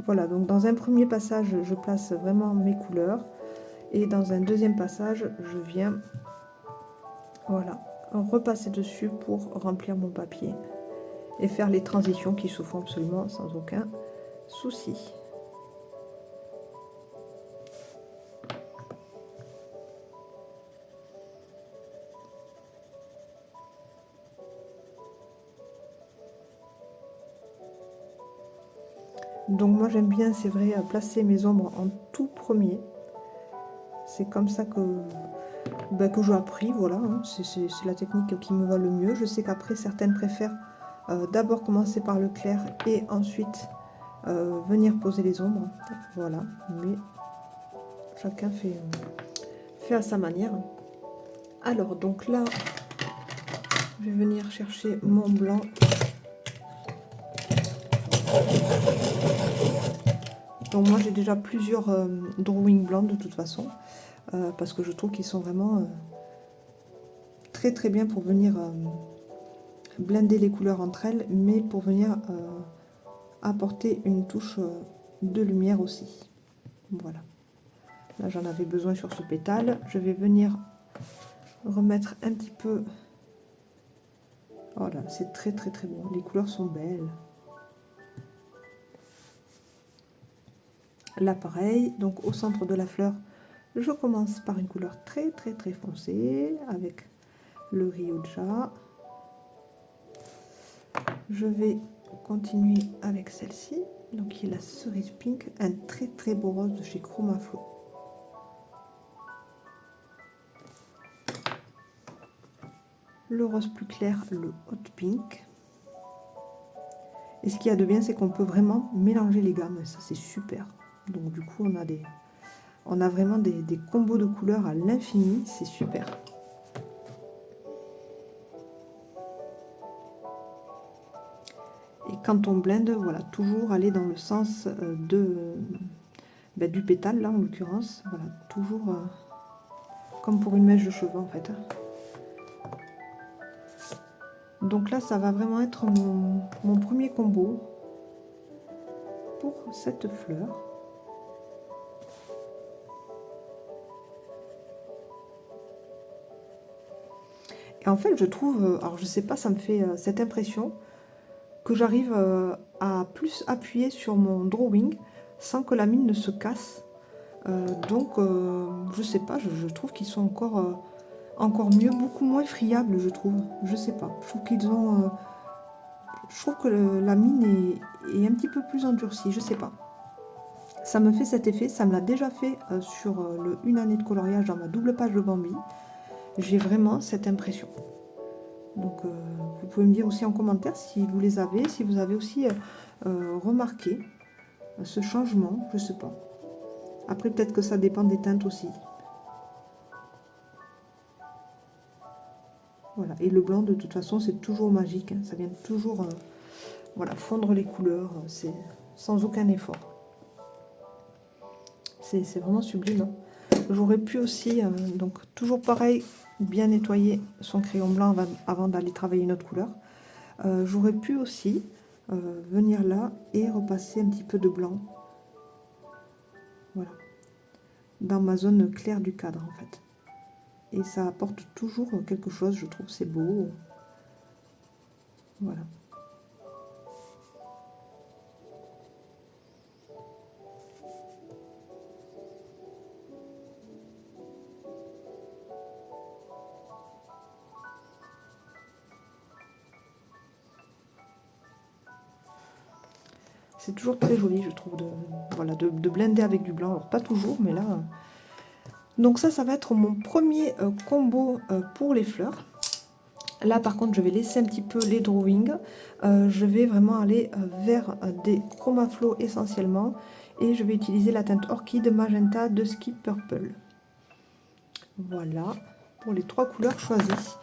Voilà, donc dans un premier passage, je place vraiment mes couleurs. Et dans un deuxième passage, je viens voilà, repasser dessus pour remplir mon papier. Et faire les transitions qui se font absolument sans aucun souci. Donc moi j'aime bien, c'est vrai, placer mes ombres en tout premier. C'est comme ça que j'ai appris, voilà, hein. C'est la technique qui me va le mieux. Je sais qu'après certaines préfèrent d'abord commencer par le clair et ensuite venir poser les ombres. Voilà, mais chacun fait à sa manière. Alors donc là, je vais venir chercher mon blanc. Donc moi j'ai déjà plusieurs drawings blancs de toute façon. parce que je trouve qu'ils sont vraiment très très bien pour venir blender les couleurs entre elles, mais pour venir apporter une touche de lumière aussi. Voilà. Là, j'en avais besoin sur ce pétale. Je vais venir remettre un petit peu. Oh là, c'est très très très beau. Les couleurs sont belles. Là, pareil. Donc, au centre de la fleur, je commence par une couleur très très très foncée avec le Rioja. Je vais continuer avec celle-ci, donc qui est la cerise pink, un très très beau rose de chez Chromaflo. Le rose plus clair, le hot pink. Et ce qu'il y a de bien, c'est qu'on peut vraiment mélanger les gammes, et ça c'est super. Donc du coup, on a vraiment des combos de couleurs à l'infini, c'est super. Et quand on blende, voilà, toujours aller dans le sens du pétale, là en l'occurrence. Voilà, toujours comme pour une mèche de cheveux en fait. Donc là, ça va vraiment être mon premier combo pour cette fleur. Et en fait, je trouve, alors je sais pas, ça me fait cette impression que j'arrive à plus appuyer sur mon drawing sans que la mine ne se casse. Donc, je sais pas, je trouve qu'ils sont encore mieux, beaucoup moins friables, je trouve. Je sais pas, je trouve qu'ils ont... je trouve que la mine est un petit peu plus endurcie, je sais pas. Ça me fait cet effet, ça me l'a déjà fait sur le une année de coloriage dans ma double page de Bambi. J'ai vraiment cette impression. Donc vous pouvez me dire aussi en commentaire si vous les avez, si vous avez aussi remarqué ce changement, je sais pas. Après peut-être que ça dépend des teintes aussi. Voilà, et le blanc de toute façon c'est toujours magique, hein. Ça vient toujours voilà, fondre les couleurs, c'est sans aucun effort. C'est vraiment sublime. Hein. J'aurais pu aussi, donc toujours pareil, bien nettoyer son crayon blanc avant d'aller travailler une autre couleur. J'aurais pu aussi venir là et repasser un petit peu de blanc. Voilà. Dans ma zone claire du cadre en fait. Et ça apporte toujours quelque chose, je trouve, c'est beau. Voilà. C'est toujours très joli, je trouve, de blender avec du blanc. Alors pas toujours, mais là... Donc ça va être mon premier combo pour les fleurs. Là, par contre, je vais laisser un petit peu les drawings. Je vais vraiment aller vers des Chromaflo essentiellement. Et je vais utiliser la teinte Orchid Magenta de Skip Purple. Voilà, pour les trois couleurs choisies.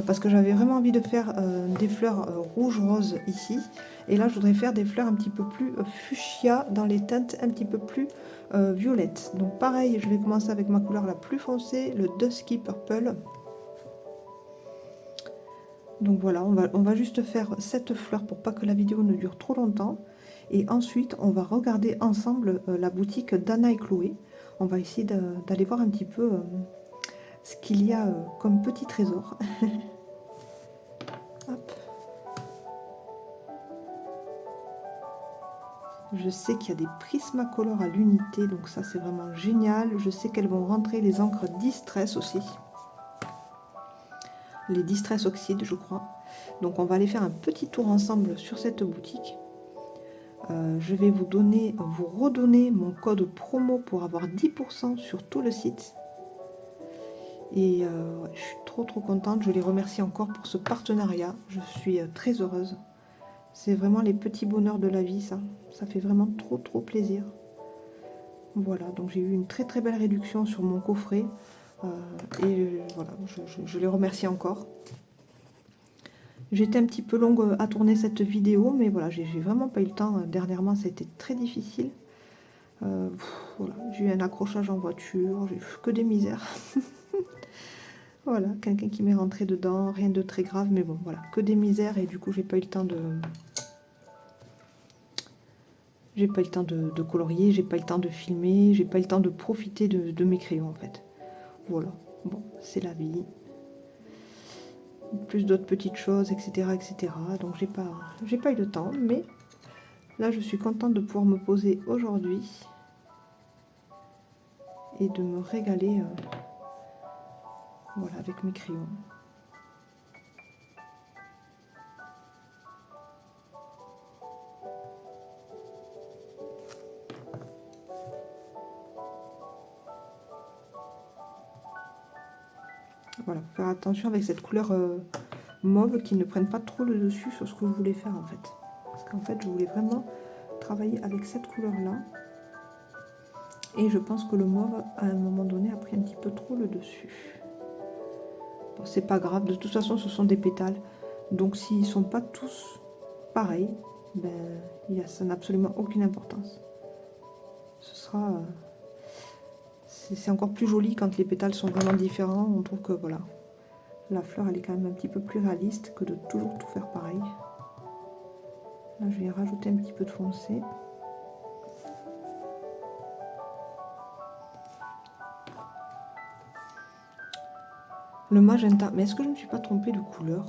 Parce que j'avais vraiment envie de faire des fleurs rouge-rose ici. Et là, je voudrais faire des fleurs un petit peu plus fuchsia dans les teintes un petit peu plus violettes. Donc pareil, je vais commencer avec ma couleur la plus foncée, le Dusky Purple. Donc voilà, on va juste faire cette fleur pour pas que la vidéo ne dure trop longtemps. Et ensuite, on va regarder ensemble la boutique d'Anna et Chloé. On va essayer d'aller voir un petit peu ce qu'il y a comme petit trésor. Hop. Je sais qu'il y a des Prismacolor à l'unité, donc ça c'est vraiment génial. Je sais qu'elles vont rentrer les encres Distress aussi. Les Distress Oxide, je crois. Donc on va aller faire un petit tour ensemble sur cette boutique. Je vais vous redonner mon code promo pour avoir 10% sur tout le site. Et je suis trop contente, je les remercie encore pour ce partenariat. Je suis très heureuse. C'est vraiment les petits bonheurs de la vie, ça. Ça fait vraiment trop plaisir. Voilà, donc j'ai eu une très belle réduction sur mon coffret. Et voilà, je les remercie encore. J'étais un petit peu longue à tourner cette vidéo, mais voilà, j'ai vraiment pas eu le temps. Dernièrement, ça a été très difficile. Voilà, j'ai eu un accrochage en voiture, j'ai eu que des misères. Voilà, quelqu'un qui m'est rentré dedans, rien de très grave, mais bon, voilà, que des misères et du coup j'ai pas eu le temps de... J'ai pas eu le temps de colorier, j'ai pas eu le temps de filmer, j'ai pas eu le temps de profiter de mes crayons en fait. Voilà, bon, c'est la vie. Plus d'autres petites choses, etc. etc. Donc j'ai pas eu le temps, mais là je suis contente de pouvoir me poser aujourd'hui et de me régaler voilà, avec mes crayons. Voilà, faire attention avec cette couleur mauve qui ne prenne pas trop le dessus sur ce que je voulais faire en fait. Parce qu'en fait je voulais vraiment travailler avec cette couleur là. Et je pense que le mauve à un moment donné a pris un petit peu trop le dessus. Bon, c'est pas grave, de toute façon ce sont des pétales. Donc s'ils sont pas tous pareils, ben, ça n'a absolument aucune importance. Ce sera... c'est encore plus joli quand les pétales sont vraiment différents. On trouve que voilà, la fleur elle est quand même un petit peu plus réaliste que de toujours tout faire pareil. Là je vais rajouter un petit peu de foncé. Le magenta, mais est-ce que je ne me suis pas trompée de couleur?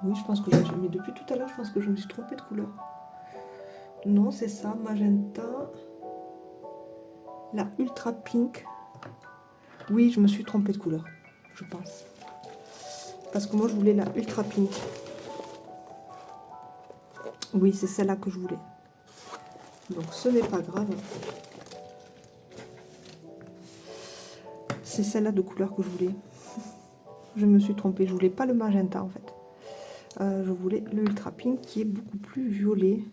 Oui, je pense que je me suis... Mais depuis tout à l'heure, je pense que je me suis trompée de couleur. Non, c'est ça, magenta. La ultra pink. Oui, je me suis trompée de couleur, je pense. Parce que moi, je voulais la ultra pink. Oui, c'est celle-là que je voulais. Donc, ce n'est pas grave. C'est celle-là de couleur que je voulais. Je me suis trompée. Je voulais pas le magenta, en fait. Je voulais le ultra pink qui est beaucoup plus violet.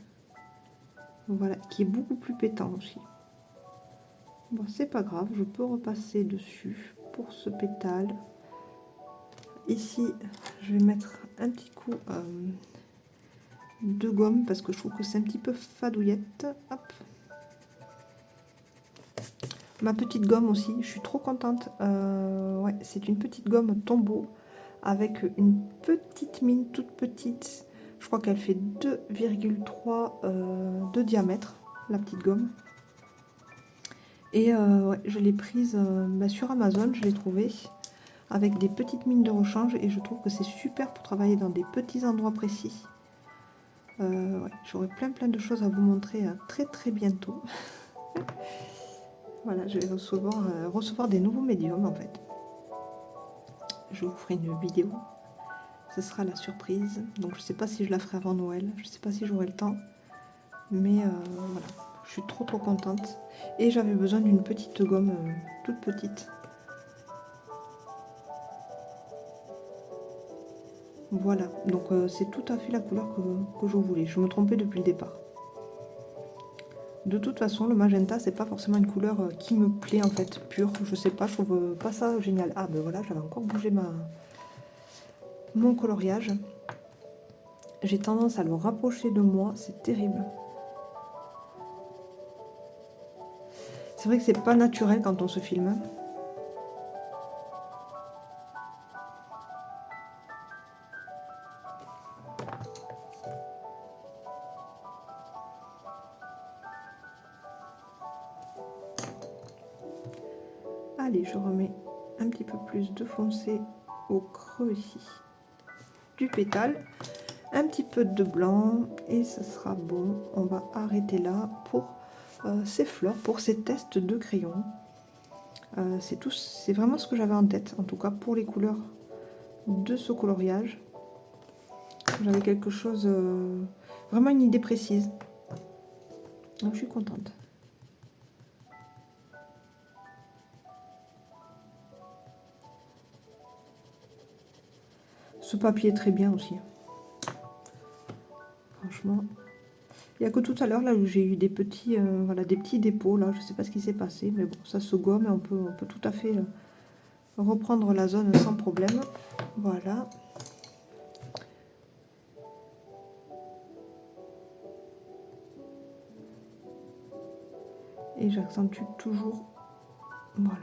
Voilà, qui est beaucoup plus pétant aussi. Bon, c'est pas grave. Je peux repasser dessus pour ce pétale. Ici, je vais mettre un petit coup de gomme parce que je trouve que c'est un petit peu fadouillette. Hop. Ma petite gomme aussi, je suis trop contente. Ouais, c'est une petite gomme tombeau avec une petite mine toute petite. Je crois qu'elle fait 2,3 de diamètre, la petite gomme. Et ouais, je l'ai prise sur Amazon, je l'ai trouvée avec des petites mines de rechange et je trouve que c'est super pour travailler dans des petits endroits précis. Ouais, j'aurai plein de choses à vous montrer très bientôt. Voilà, je vais recevoir des nouveaux médiums en fait. Je vous ferai une vidéo. Ce sera la surprise. Donc je sais pas si je la ferai avant Noël. Je sais pas si j'aurai le temps. Mais voilà, je suis trop contente. Et j'avais besoin d'une petite gomme toute petite. Voilà, donc c'est tout à fait la couleur que je voulais. Je me trompais depuis le départ. De toute façon, le magenta, c'est pas forcément une couleur qui me plaît en fait, pure. Je sais pas, je trouve pas ça génial. Ah ben voilà, j'avais encore bougé mon coloriage. J'ai tendance à le rapprocher de moi, c'est terrible. C'est vrai que c'est pas naturel quand on se filme. Allez, je remets un petit peu plus de foncé au creux ici du pétale. Un petit peu de blanc et ce sera bon. On va arrêter là pour ces fleurs, pour ces tests de crayon. C'est vraiment ce que j'avais en tête, en tout cas pour les couleurs de ce coloriage. J'avais quelque chose, vraiment une idée précise. Donc je suis contente. Ce papier est très bien aussi. Franchement. Il n'y a que tout à l'heure là où j'ai eu des petits, voilà, des petits dépôts là. Je ne sais pas ce qui s'est passé, mais bon, ça se gomme et on peut tout à fait reprendre la zone sans problème. Voilà. et j'accentue toujours, voilà.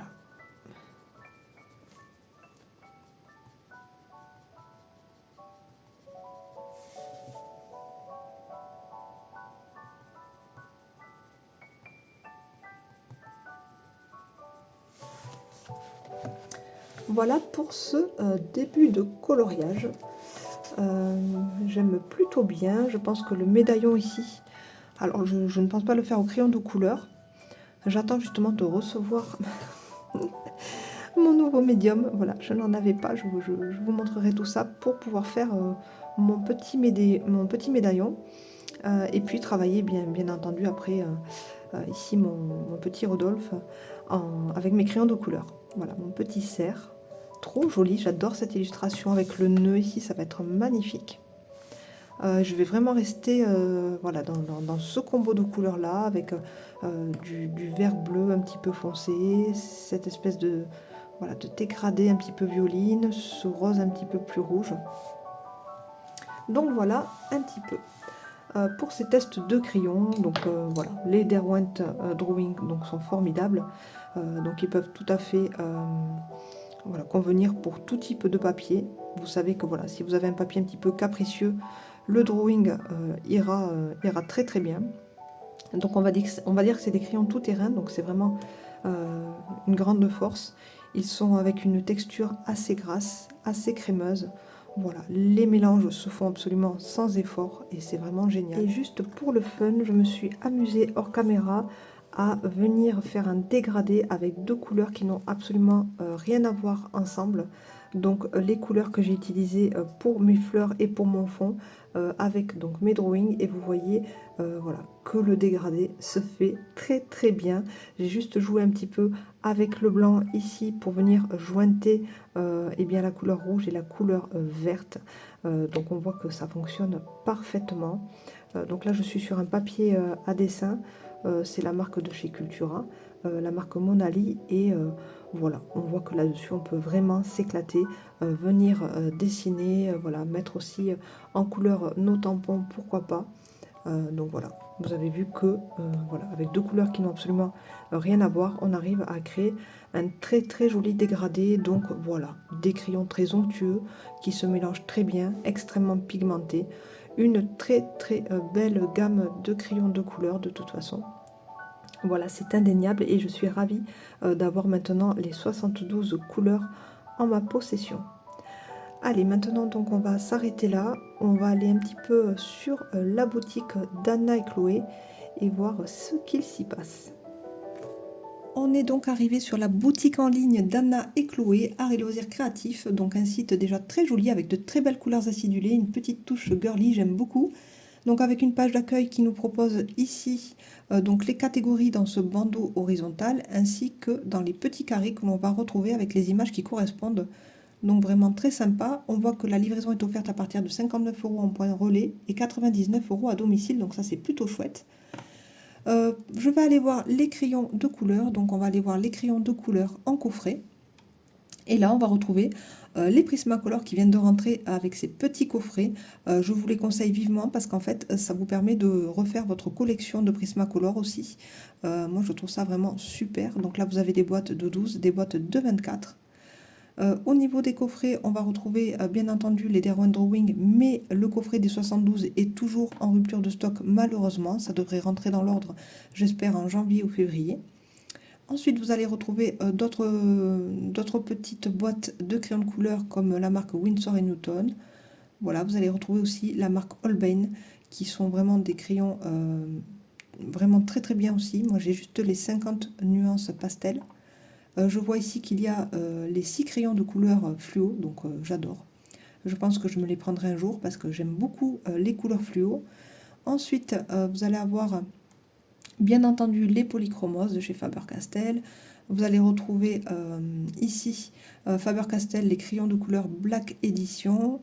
Voilà pour ce début de coloriage. J'aime plutôt bien. Je pense que le médaillon ici, alors je ne pense pas le faire au crayon de couleur. J'attends justement de recevoir mon nouveau médium. Voilà, je n'en avais pas. Je vous montrerai tout ça pour pouvoir faire mon petit médaillon. Et puis travailler bien entendu après ici mon petit Rodolphe avec mes crayons de couleur. Voilà, mon petit cerf. Trop joli, j'adore cette illustration avec le nœud ici, ça va être magnifique. Je vais vraiment rester voilà, dans ce combo de couleurs là avec du vert bleu un petit peu foncé, cette espèce de, voilà, de dégradé un petit peu violine, ce rose un petit peu plus rouge. Donc voilà un petit peu pour ces tests de crayons. Donc voilà, les Derwent Drawing donc, sont formidables, donc ils peuvent tout à fait voilà, convenir pour tout type de papier. Vous savez que voilà, si vous avez un papier un petit peu capricieux, le drawing ira très bien. Donc on va dire que c'est des crayons tout terrain, donc c'est vraiment une grande force. Ils sont avec une texture assez grasse, assez crémeuse. Voilà, les mélanges se font absolument sans effort et c'est vraiment génial. Et juste pour le fun, je me suis amusée hors caméra à venir faire un dégradé avec deux couleurs qui n'ont absolument rien à voir ensemble. Donc les couleurs que j'ai utilisées pour mes fleurs et pour mon fond avec donc mes drawings, et vous voyez voilà, que le dégradé se fait très bien. J'ai juste joué un petit peu avec le blanc ici pour venir jointer eh bien, la couleur rouge et la couleur verte. Donc on voit que ça fonctionne parfaitement. Donc là je suis sur un papier à dessin. C'est la marque de chez Cultura, la marque Monali, et voilà, on voit que là-dessus on peut vraiment s'éclater, venir dessiner, voilà, mettre aussi en couleur nos tampons, pourquoi pas. Donc voilà, vous avez vu que voilà, avec deux couleurs qui n'ont absolument rien à voir, on arrive à créer un très joli dégradé. Donc voilà, des crayons très onctueux qui se mélangent très bien, extrêmement pigmentés. Une très belle gamme de crayons de couleurs de toute façon. Voilà, c'est indéniable et je suis ravie d'avoir maintenant les 72 couleurs en ma possession. Allez, maintenant donc on va s'arrêter là. On va aller un petit peu sur la boutique d'Anna et Chloé et voir ce qu'il s'y passe. On est donc arrivé sur la boutique en ligne d'Anna et Chloé, Art et Loisirs Créatifs, donc un site déjà très joli avec de très belles couleurs acidulées, une petite touche girly, j'aime beaucoup. Donc avec une page d'accueil qui nous propose ici donc les catégories dans ce bandeau horizontal, ainsi que dans les petits carrés que l'on va retrouver avec les images qui correspondent. Donc vraiment très sympa. On voit que la livraison est offerte à partir de 59 € en point relais et 99 € à domicile, donc ça c'est plutôt chouette. Je vais aller voir les crayons de couleur, donc on va aller voir les crayons de couleur en coffret. Et là, on va retrouver les Prismacolor qui viennent de rentrer avec ces petits coffrets. Je vous les conseille vivement parce qu'en fait, ça vous permet de refaire votre collection de Prismacolor aussi. Moi, je trouve ça vraiment super. Donc là, vous avez des boîtes de 12, des boîtes de 24. Au niveau des coffrets, on va retrouver bien entendu les Derwent Drawing, mais le coffret des 72 est toujours en rupture de stock malheureusement. Ça devrait rentrer dans l'ordre, j'espère, en janvier ou février. Ensuite, vous allez retrouver d'autres petites boîtes de crayons de couleur comme la marque Winsor & Newton. Voilà, vous allez retrouver aussi la marque Holbein, qui sont vraiment des crayons vraiment très bien aussi. Moi, j'ai juste les 50 nuances pastel. Je vois ici qu'il y a les 6 crayons de couleur fluo, donc j'adore. Je pense que je me les prendrai un jour parce que j'aime beaucoup les couleurs fluo. Ensuite, vous allez avoir bien entendu les polychromos de chez Faber-Castell. Vous allez retrouver ici Faber-Castell, les crayons de couleur Black Edition.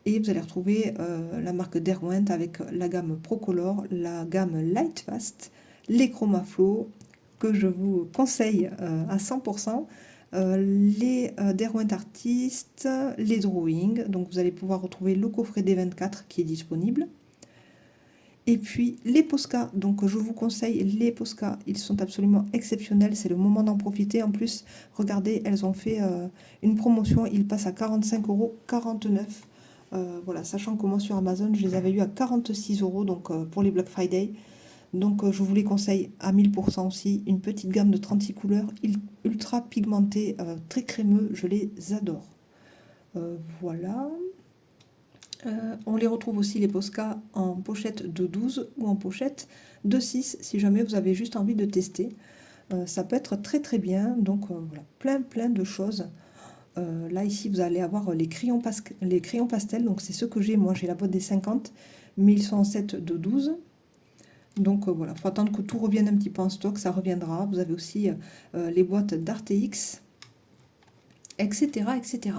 Et vous allez retrouver la marque Derwent avec la gamme Procolor, la gamme Lightfast, les Chromaflow, que je vous conseille à 100%, les Derwent Artist, les Drawing. Donc vous allez pouvoir retrouver le coffret D24 qui est disponible. Et puis les Posca, donc je vous conseille les Posca, ils sont absolument exceptionnels, c'est le moment d'en profiter. En plus, regardez, elles ont fait une promotion, ils passent à 45,49 €. Voilà, sachant que moi sur Amazon, je les avais eu à 46 € donc pour les Black Friday. Donc je vous les conseille à 1000% aussi. Une petite gamme de 36 couleurs, ultra pigmentées, très crémeux, je les adore. Voilà. On les retrouve aussi les Posca en pochette de 12 ou en pochette de 6 si jamais vous avez juste envie de tester. Ça peut être très très bien. Donc voilà, plein de choses. Là ici vous allez avoir les crayons pastels. Donc c'est ceux que j'ai. Moi j'ai la boîte des 50, mais ils sont en set de 12. Donc voilà, il faut attendre que tout revienne un petit peu en stock, ça reviendra. Vous avez aussi les boîtes d'Arteix, etc. etc.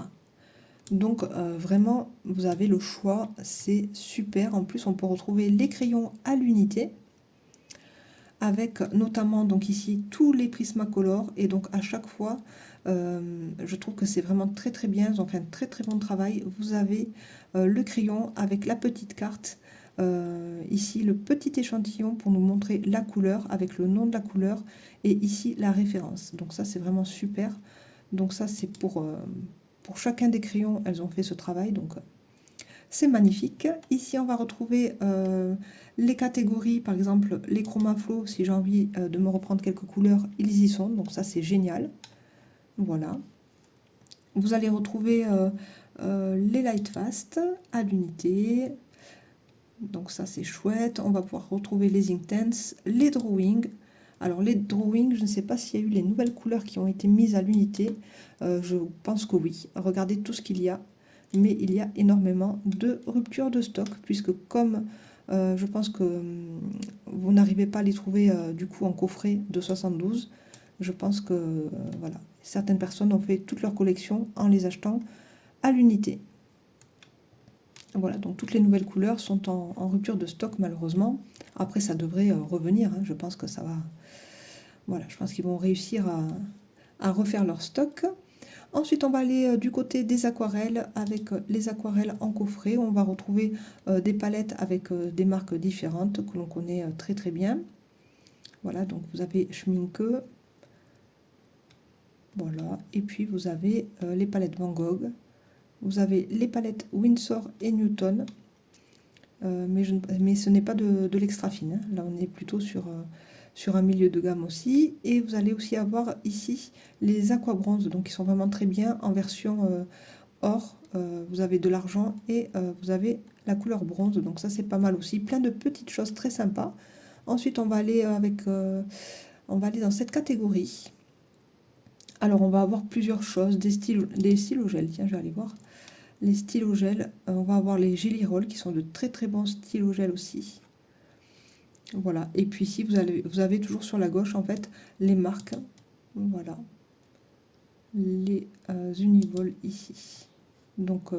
Donc vraiment, vous avez le choix, c'est super. En plus, on peut retrouver les crayons à l'unité, avec notamment donc ici tous les Prismacolor. Et donc à chaque fois, je trouve que c'est vraiment très très bien. Ils ont fait un très très bon travail. Vous avez le crayon avec la petite carte. Ici le petit échantillon pour nous montrer la couleur avec le nom de la couleur et ici la référence. Donc ça c'est vraiment super. Donc ça c'est pour chacun des crayons, elles ont fait ce travail, donc c'est magnifique. Ici on va retrouver les catégories, par exemple les chromaflow, si j'ai envie de me reprendre quelques couleurs, ils y sont, donc ça c'est génial. Voilà. Vous allez retrouver les Lightfast à l'unité. Donc ça c'est chouette. On va pouvoir retrouver les Inktense, les Drawing. Alors les Drawing, je ne sais pas s'il y a eu les nouvelles couleurs qui ont été mises à l'unité. Je pense que oui. Regardez tout ce qu'il y a. Mais il y a énormément de ruptures de stock. Puisque comme je pense que vous n'arrivez pas à les trouver du coup en coffret de 72. Je pense que voilà, certaines personnes ont fait toute leur collection en les achetant à l'unité. Voilà, donc toutes les nouvelles couleurs sont en rupture de stock malheureusement. Après ça devrait revenir, hein. Je pense que ça va... Voilà, je pense qu'ils vont réussir à refaire leur stock. Ensuite on va aller du côté des aquarelles avec les aquarelles en coffret. On va retrouver des palettes avec des marques différentes que l'on connaît très très bien. Voilà, donc vous avez Schminke. Voilà, et puis vous avez les palettes Van Gogh. Vous avez les palettes Winsor et Newton, mais ce n'est pas de l'extra fine, hein. Là, on est plutôt sur un milieu de gamme aussi. Et vous allez aussi avoir ici les aqua bronze, donc ils sont vraiment très bien en version or. Vous avez de l'argent et vous avez la couleur bronze, donc ça c'est pas mal aussi. Plein de petites choses très sympas. Ensuite, on va aller dans cette catégorie. Alors, on va avoir plusieurs choses, des stylos gel. Tiens, je vais aller voir. Les stylos gel, on va avoir les Gelly Roll qui sont de très très bons stylos gel aussi. Voilà, et puis ici vous avez toujours sur la gauche en fait les marques. Voilà, les Univol ici. Donc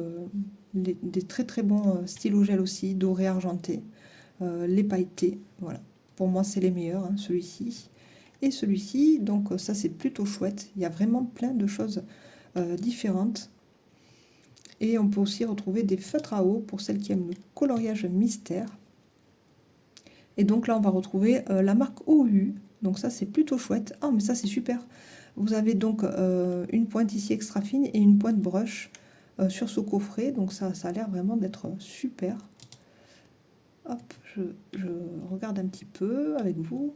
des très très bons stylos gel aussi, dorés argentés, les pailletés. Voilà, pour moi c'est les meilleurs, hein, celui-ci et celui-ci. Donc ça c'est plutôt chouette. Il y a vraiment plein de choses différentes. Et on peut aussi retrouver des feutres à eau pour celles qui aiment le coloriage mystère. Et donc là, on va retrouver la marque OU. Donc ça, c'est plutôt chouette. Ah, mais ça, c'est super. Vous avez donc une pointe ici extra fine et une pointe brush sur ce coffret. Donc ça a l'air vraiment d'être super. Hop, je regarde un petit peu avec vous.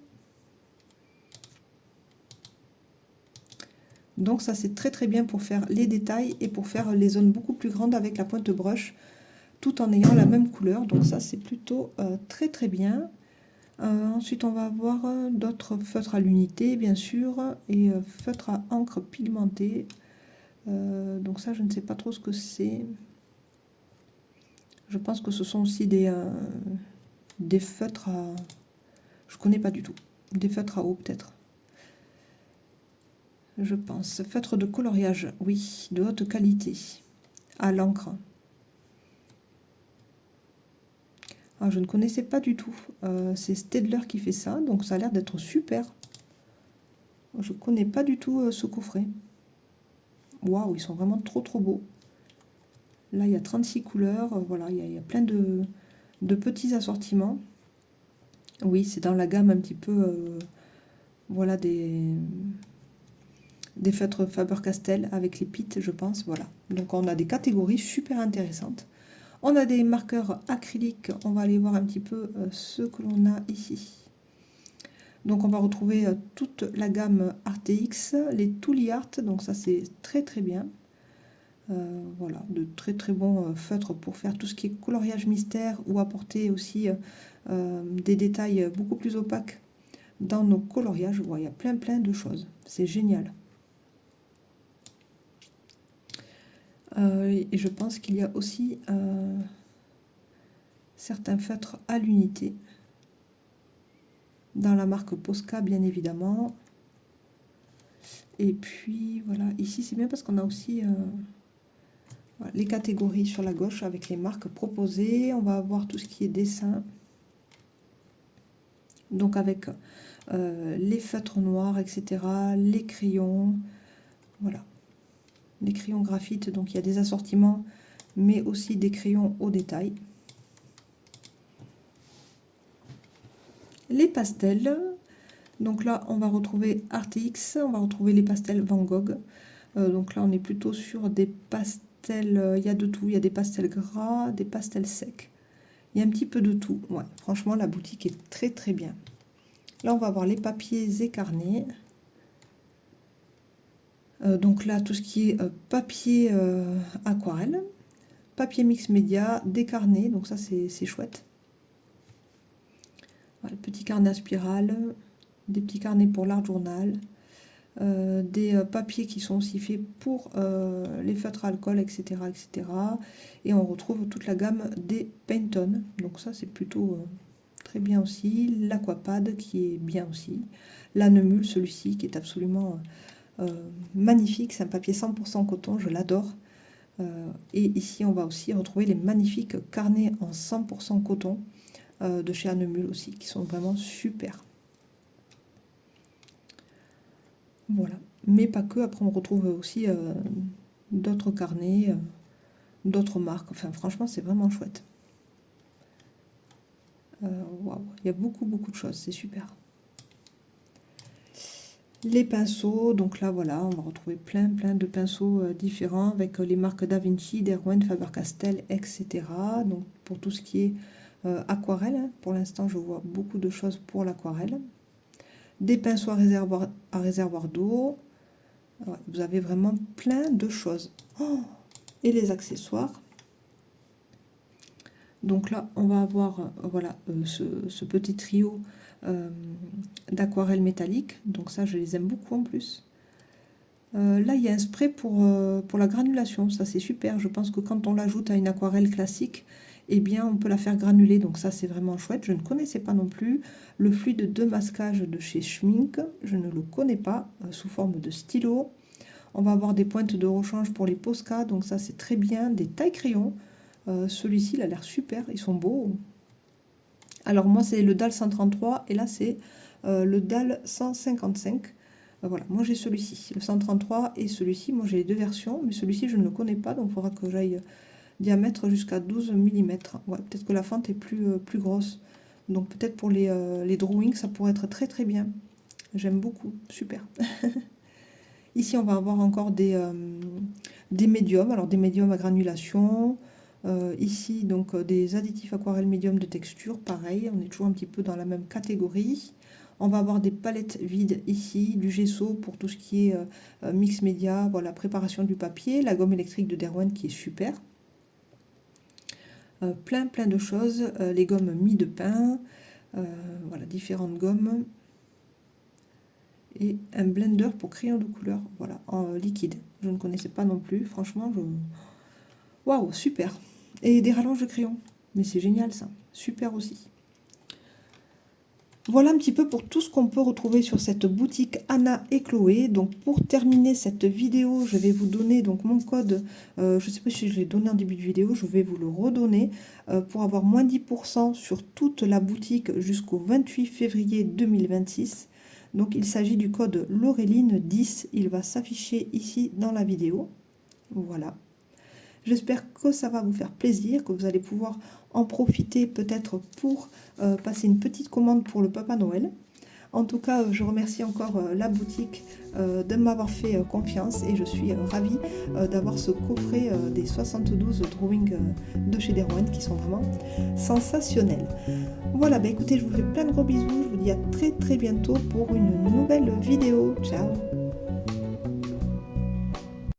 Donc ça c'est très très bien pour faire les détails et pour faire les zones beaucoup plus grandes avec la pointe brush tout en ayant la même couleur. Donc ça c'est plutôt très très bien. Ensuite on va avoir d'autres feutres à l'unité bien sûr et feutres à encre pigmentée. Donc ça je ne sais pas trop ce que c'est. Je pense que ce sont aussi des feutres à... Je connais pas du tout. Des feutres à eau peut-être. Je pense. Feutre de coloriage, oui, de haute qualité, à l'encre. Ah, je ne connaissais pas du tout. C'est Staedtler qui fait ça, donc ça a l'air d'être super. Je ne connais pas du tout ce coffret. Waouh, ils sont vraiment trop trop beaux. Là, il y a 36 couleurs, voilà, il y a plein de petits assortiments. Oui, c'est dans la gamme un petit peu, voilà, des feutres Faber-Castell avec les pits, je pense, voilà. Donc on a des catégories super intéressantes. On a des marqueurs acryliques, on va aller voir un petit peu ce que l'on a ici. Donc on va retrouver toute la gamme ArtX, les Tooly Art, donc ça c'est très très bien. Voilà, de très très bons feutres pour faire tout ce qui est coloriage mystère ou apporter aussi des détails beaucoup plus opaques dans nos coloriages. Voilà, il y a plein de choses, c'est génial. Et je pense qu'il y a aussi certains feutres à l'unité dans la marque Posca bien évidemment. Et puis voilà, ici c'est bien parce qu'on a aussi voilà, les catégories sur la gauche avec les marques proposées. On va avoir tout ce qui est dessin, donc avec les feutres noirs, etc., les crayons, voilà, les crayons graphite. Donc il y a des assortiments, mais aussi des crayons au détail. Les pastels, donc là on va retrouver ArtX, on va retrouver les pastels Van Gogh. Donc là on est plutôt sur des pastels, il y a de tout, il y a des pastels gras, des pastels secs. Il y a un petit peu de tout. Ouais, franchement, la boutique est très très bien. Là, on va voir les papiers et carnets. Donc là, tout ce qui est papier aquarelle, papier mix média, des carnets. Donc ça, c'est chouette. Voilà, petits carnets à spirale, des petits carnets pour l'art journal, des papiers qui sont aussi faits pour les feutres à alcool, etc., etc. Et on retrouve toute la gamme des Pantone. Donc ça, c'est plutôt très bien aussi. L'Aquapad qui est bien aussi. La Nemule, celui-ci qui est absolument magnifique. C'est un papier 100% coton, je l'adore. Et ici, on va aussi retrouver les magnifiques carnets en 100% coton de chez Anemule aussi, qui sont vraiment super. Voilà. Mais pas que, après on retrouve aussi d'autres carnets, d'autres marques. Enfin, franchement, c'est vraiment chouette. Waouh, il y a beaucoup de choses, c'est super. Les pinceaux, donc là voilà, on va retrouver plein de pinceaux différents avec les marques Da Vinci, Derwent, Faber-Castell, etc. Donc pour tout ce qui est aquarelle, hein, pour l'instant je vois beaucoup de choses pour l'aquarelle. Des pinceaux à réservoir d'eau. Ouais, vous avez vraiment plein de choses. Oh, et les accessoires. Donc là, on va avoir voilà, ce petit trio d'aquarelle métallique. Donc ça, je les aime beaucoup en plus. Là, il y a un spray pour la granulation. Ça, c'est super. Je pense que quand on l'ajoute à une aquarelle classique, eh bien, on peut la faire granuler. Donc ça, c'est vraiment chouette. Je ne connaissais pas non plus. Le fluide de masquage de chez Schmink, je ne le connais pas, sous forme de stylo. On va avoir des pointes de rechange pour les Posca. Donc ça, c'est très bien. Des tailles crayons. Celui-ci, il a l'air super. Ils sont beaux. Alors moi, c'est le DAL 133 et là, c'est le DAL 155. Voilà, moi j'ai celui-ci, le 133 et celui-ci. Moi j'ai les deux versions, mais celui-ci, je ne le connais pas. Donc il faudra que j'aille diamètre jusqu'à 12 mm. Ouais, peut-être que la fente est plus grosse. Donc peut-être pour les drawings, ça pourrait être très très bien. J'aime beaucoup, super. Ici, on va avoir encore des médiums. Alors des médiums à granulation. Ici, donc des additifs aquarelle médium de texture, pareil, on est toujours un petit peu dans la même catégorie. On va avoir des palettes vides ici, du gesso pour tout ce qui est mix média, voilà, préparation du papier, la gomme électrique de Derwent qui est super. Plein de choses, les gommes mie de pain, voilà, différentes gommes. Et un blender pour crayon de couleur, voilà, en liquide. Je ne connaissais pas non plus, franchement, waouh, super. Et des rallonges de crayon. Mais c'est génial ça. Super aussi. Voilà un petit peu pour tout ce qu'on peut retrouver sur cette boutique Anna et Chloé. Donc pour terminer cette vidéo, je vais vous donner donc mon code. Je ne sais pas si je l'ai donné en début de vidéo, je vais vous le redonner pour avoir moins 10% sur toute la boutique jusqu'au 28 février 2026. Donc il s'agit du code Laureline 10. Il va s'afficher ici dans la vidéo. Voilà. J'espère que ça va vous faire plaisir, que vous allez pouvoir en profiter peut-être pour passer une petite commande pour le Papa Noël. En tout cas, je remercie encore la boutique de m'avoir fait confiance et je suis ravie d'avoir ce coffret des 72 drawings de chez Derwent qui sont vraiment sensationnels. Voilà, bah écoutez, je vous fais plein de gros bisous, je vous dis à très bientôt pour une nouvelle vidéo. Ciao!